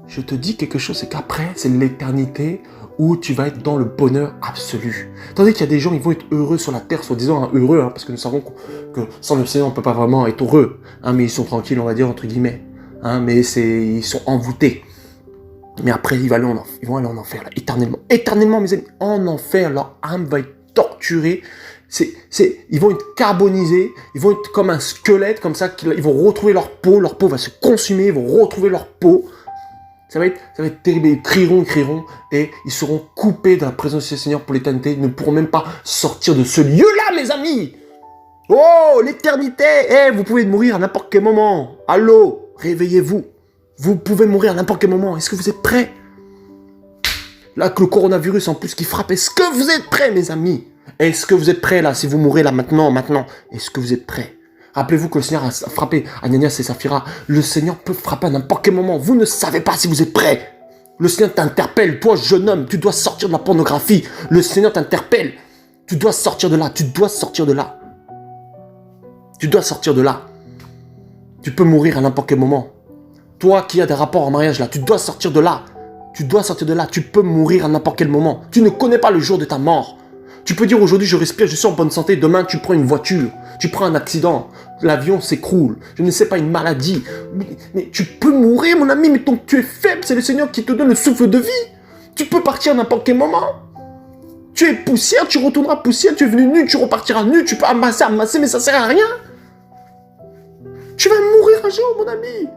je te dis quelque chose, c'est qu'après, c'est l'éternité où tu vas être dans le bonheur absolu. Tandis qu'il y a des gens, ils vont être heureux sur la terre, soi-disant heureux, parce que nous savons que sans le Seigneur, on ne peut pas vraiment être heureux. Mais ils sont tranquilles, on va dire, entre guillemets. Mais ils sont envoûtés. Mais après, ils vont aller en enfer, là, éternellement. Éternellement, mes amis, en enfer, leur âme va être torturés, ils vont être carbonisés, ils vont être comme un squelette, comme ça, ils vont retrouver leur peau va se consumer, ils vont retrouver leur peau. Ça va être terrible, ils crieront, et ils seront coupés de la présence du Seigneur pour l'éternité, ils ne pourront même pas sortir de ce lieu-là, mes amis. Oh, l'éternité, vous pouvez mourir à n'importe quel moment. Allô, réveillez-vous. Vous pouvez mourir à n'importe quel moment. Est-ce que vous êtes prêts? Là, que le coronavirus en plus qui frappe, est-ce que vous êtes prêts, mes amis? Est-ce que vous êtes prêts, là, si vous mourrez là, maintenant? Est-ce que vous êtes prêts? Rappelez-vous que le Seigneur a frappé Ananias et Saphira. Le Seigneur peut frapper à n'importe quel moment. Vous ne savez pas si vous êtes prêts. Le Seigneur t'interpelle. Toi, jeune homme, tu dois sortir de la pornographie. Le Seigneur t'interpelle. Tu dois sortir de là. Tu dois sortir de là. Tu peux mourir à n'importe quel moment. Toi qui as des rapports en mariage, là, tu dois sortir de là. Tu peux mourir à n'importe quel moment. Tu ne connais pas le jour de ta mort. Tu peux dire aujourd'hui je respire, je suis en bonne santé. Demain tu prends une voiture, tu prends un accident, l'avion s'écroule, je ne sais pas, une maladie. Mais tu peux mourir, mon ami, mais tu es faible, c'est le Seigneur qui te donne le souffle de vie. Tu peux partir à n'importe quel moment. Tu es poussière, tu retourneras poussière, tu es venu nu, tu repartiras nu, tu peux amasser, mais ça sert à rien. Tu vas mourir un jour, mon ami.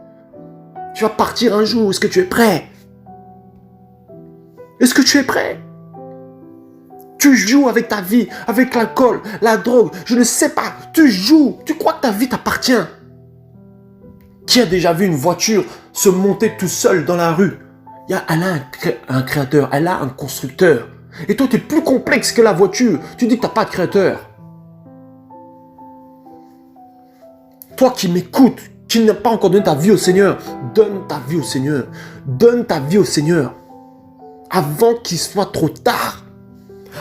Tu vas partir un jour, est-ce que tu es prêt? Est-ce que tu es prêt? Tu joues avec ta vie, avec l'alcool, la drogue, je ne sais pas. Tu joues, tu crois que ta vie t'appartient. Qui a déjà vu une voiture se monter tout seul dans la rue? Elle a un créateur, elle a un constructeur. Et toi, tu es plus complexe que la voiture. Tu dis que tu n'as pas de créateur. Toi qui m'écoutes, qui n'as pas encore donné ta vie au Seigneur, donne ta vie au Seigneur. Donne ta vie au Seigneur. Avant qu'il soit trop tard.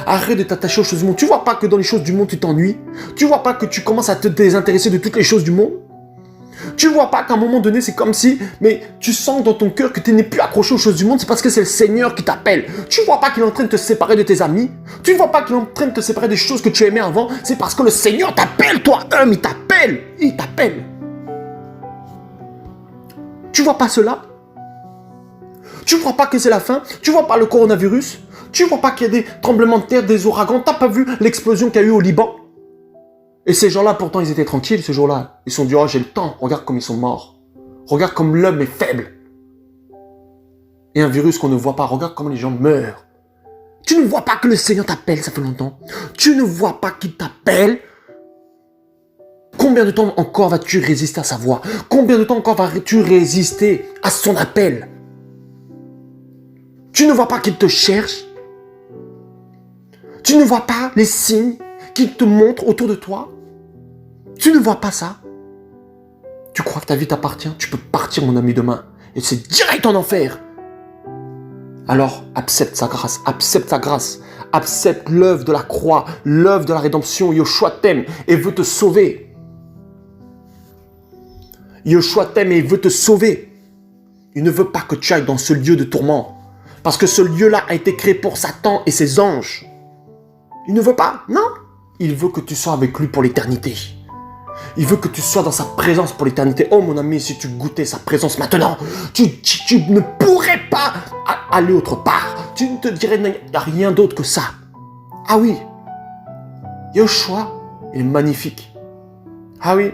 Arrête de t'attacher aux choses du monde. Tu vois pas que dans les choses du monde, tu t'ennuies? Tu vois pas que tu commences à te désintéresser de toutes les choses du monde? Tu vois pas qu'à un moment donné, c'est comme si, mais tu sens dans ton cœur que tu n'es plus accroché aux choses du monde, c'est parce que c'est le Seigneur qui t'appelle. Tu vois pas qu'il est en train de te séparer de tes amis? Tu vois pas qu'il est en train de te séparer des choses que tu aimais avant? C'est parce que le Seigneur t'appelle, toi, homme, il t'appelle. Il t'appelle. Tu vois pas cela? Tu vois pas que c'est la fin? Tu vois pas le coronavirus? Tu vois pas qu'il y a des tremblements de terre, des ouragans? T'as pas vu l'explosion qu'il y a eu au Liban? Et ces gens-là, pourtant, ils étaient tranquilles ce jour-là. Ils se sont dit, oh, j'ai le temps. Regarde comme ils sont morts. Regarde comme l'homme est faible. Et un virus qu'on ne voit pas. Regarde comment les gens meurent. Tu ne vois pas que le Seigneur t'appelle, ça fait longtemps. Tu ne vois pas qu'il t'appelle. Combien de temps encore vas-tu résister à sa voix? Combien de temps encore vas-tu résister à son appel? Tu ne vois pas qu'il te cherche? Tu ne vois pas les signes qu'il te montre autour de toi? Tu ne vois pas ça? Tu crois que ta vie t'appartient? Tu peux partir, mon ami, demain. Et c'est direct en enfer. Alors, accepte sa grâce, accepte sa grâce. Accepte l'œuvre de la croix, l'œuvre de la rédemption. Yeshua t'aime et veut te sauver. Yeshua t'aime et il veut te sauver. Il ne veut pas que tu ailles dans ce lieu de tourment. Parce que ce lieu-là a été créé pour Satan et ses anges. Il ne veut pas, non. Il veut que tu sois avec lui pour l'éternité. Il veut que tu sois dans sa présence pour l'éternité. Oh mon ami, si tu goûtais sa présence maintenant, tu ne pourrais pas aller autre part. Tu ne te dirais rien d'autre que ça. Ah oui, Yeshua est magnifique. Ah oui,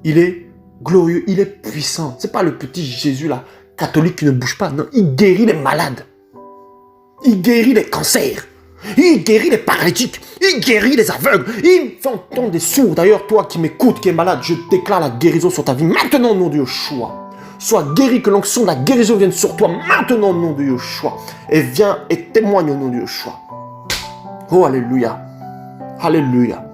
il est glorieux, il est puissant. C'est pas le petit Jésus là, catholique qui ne bouge pas. Non, il guérit les malades. Il guérit les cancers. Il guérit les paralytiques, il guérit les aveugles, il fait entendre des sourds. D'ailleurs, toi qui m'écoutes, qui es malade, je déclare la guérison sur ta vie maintenant au nom de Yeshua. Sois guéri, que l'onction de la guérison vienne sur toi maintenant au nom de Yeshua. Et viens et témoigne au nom de Yeshua. Oh, alléluia. Alléluia.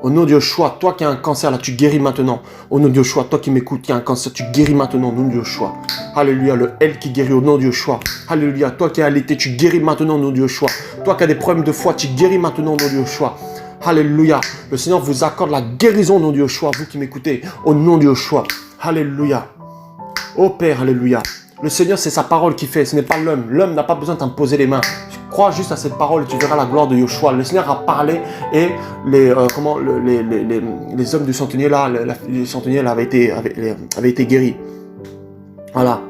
Au nom de Yeshua, toi qui as un cancer là, tu guéris maintenant. Au nom de Yeshua, toi qui m'écoutes, qui as un cancer, tu guéris maintenant au nom de Yeshua. Alléluia, le L qui guérit au nom de Yeshua. Alléluia, toi qui as allaité, tu guéris maintenant au nom de Yeshua. Toi qui as des problèmes de foi, tu guéris maintenant au nom de Yeshua. Alléluia, le Seigneur vous accorde la guérison au nom de Yeshua, vous qui m'écoutez, au nom de Yeshua. Alléluia. Oh Père, alléluia. Le Seigneur, c'est sa parole qui fait, ce n'est pas l'homme. L'homme n'a pas besoin de t'imposer les mains. Crois juste à cette parole et tu verras la gloire de Yeshua. Le Seigneur a parlé et les hommes du centenier là, les centeniers là avaient été guéris. Voilà.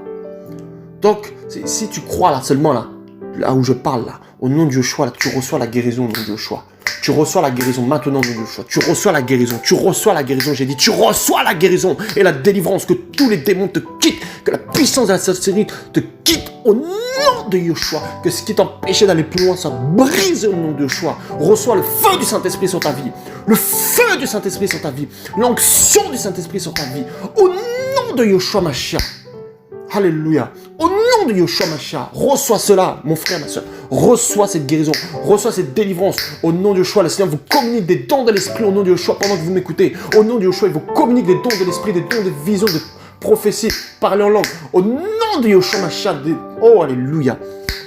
Donc, si tu crois là seulement là où je parle là, au nom de Yeshua, là, tu reçois la guérison au nom de Yeshua. Tu reçois la guérison maintenant au nom de Yeshua. Tu reçois la guérison. Tu reçois la guérison. J'ai dit, tu reçois la guérison et la délivrance. Que tous les démons te quittent. Que la puissance de la sorcellerie te quitte au nom de Yeshua. Que ce qui t'empêchait d'aller plus loin soit brisé au nom de Yeshua. Reçois le feu du Saint-Esprit sur ta vie. Le feu du Saint-Esprit sur ta vie. L'onction du Saint-Esprit sur ta vie. Au nom de Yeshua Mashiach. Alléluia. Au nom de Yeshua Mashiach, reçois cela, mon frère, ma soeur. Reçois cette guérison, reçois cette délivrance. Au nom de Yeshua, le Seigneur vous communique des dons de l'Esprit au nom de Yeshua pendant que vous m'écoutez. Au nom de Yeshua, il vous communique des dons de l'Esprit, des dons de vision, de prophétie, parler en langue. Au nom de Yeshua Mashiach, oh alléluia.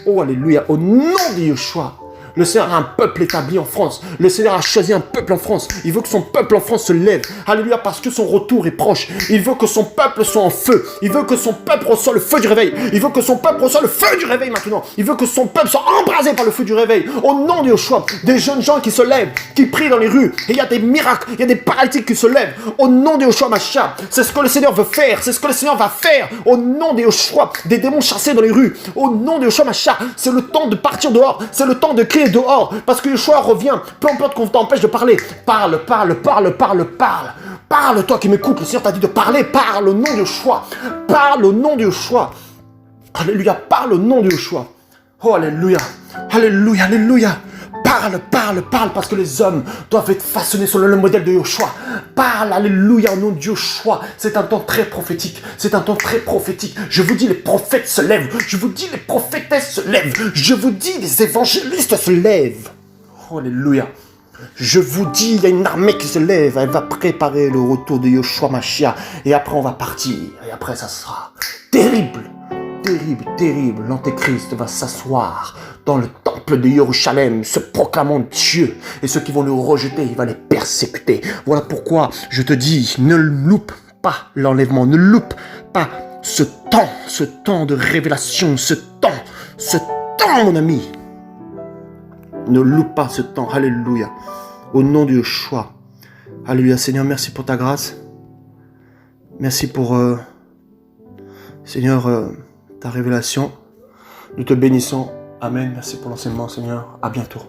Oh alléluia. Au nom de Yeshua. Le Seigneur a un peuple établi en France. Le Seigneur a choisi un peuple en France. Il veut que son peuple en France se lève. Alléluia, parce que son retour est proche. Il veut que son peuple soit en feu. Il veut que son peuple reçoive le feu du réveil. Il veut que son peuple reçoive le feu du réveil maintenant. Il veut que son peuple soit embrasé par le feu du réveil. Au nom de Yeshua, des jeunes gens qui se lèvent, qui prient dans les rues. Et il y a des miracles, il y a des paralytiques qui se lèvent. Au nom de Yeshua Mashiach, c'est ce que le Seigneur veut faire. C'est ce que le Seigneur va faire. Au nom de Yeshua, des démons chassés dans les rues. Au nom de Yeshua Mashiach, c'est le temps de partir dehors. C'est le temps de crier dehors. Parce que Yeshua revient, peu importe qu'on t'empêche de parler. Parle, parle, parle, parle, parle. Parle, toi qui m'écoutes, le Seigneur t'a dit de parler. Parle au nom de Yeshua. Parle au nom de Yeshua. Alléluia, parle au nom de Yeshua. Oh, alléluia, alléluia, alléluia. Parle, parle, parle, parce que les hommes doivent être façonnés selon le modèle de Yeshua. Parle, alléluia, au nom de Yeshua. C'est un temps très prophétique. C'est un temps très prophétique. Je vous dis, les prophètes se lèvent. Je vous dis, les prophétesses se lèvent. Je vous dis, les évangélistes se lèvent. Oh, alléluia. Je vous dis, il y a une armée qui se lève. Elle va préparer le retour de Yeshua Mashiach. Et après, on va partir. Et après, ça sera terrible. Terrible, terrible. L'Antéchrist va s'asseoir dans le temple de Jérusalem, se proclamant Dieu. Et ceux qui vont le rejeter, il va les persécuter. Voilà pourquoi je te dis, ne loupe pas l'enlèvement. Ne loupe pas ce temps de révélation, ce temps, mon ami. Ne loupe pas ce temps. Alléluia. Au nom de Yeshua. Alléluia. Seigneur, merci pour ta grâce. Merci pour, Seigneur, ta révélation. Nous te bénissons. Amen. Merci pour l'enseignement, Seigneur. À bientôt.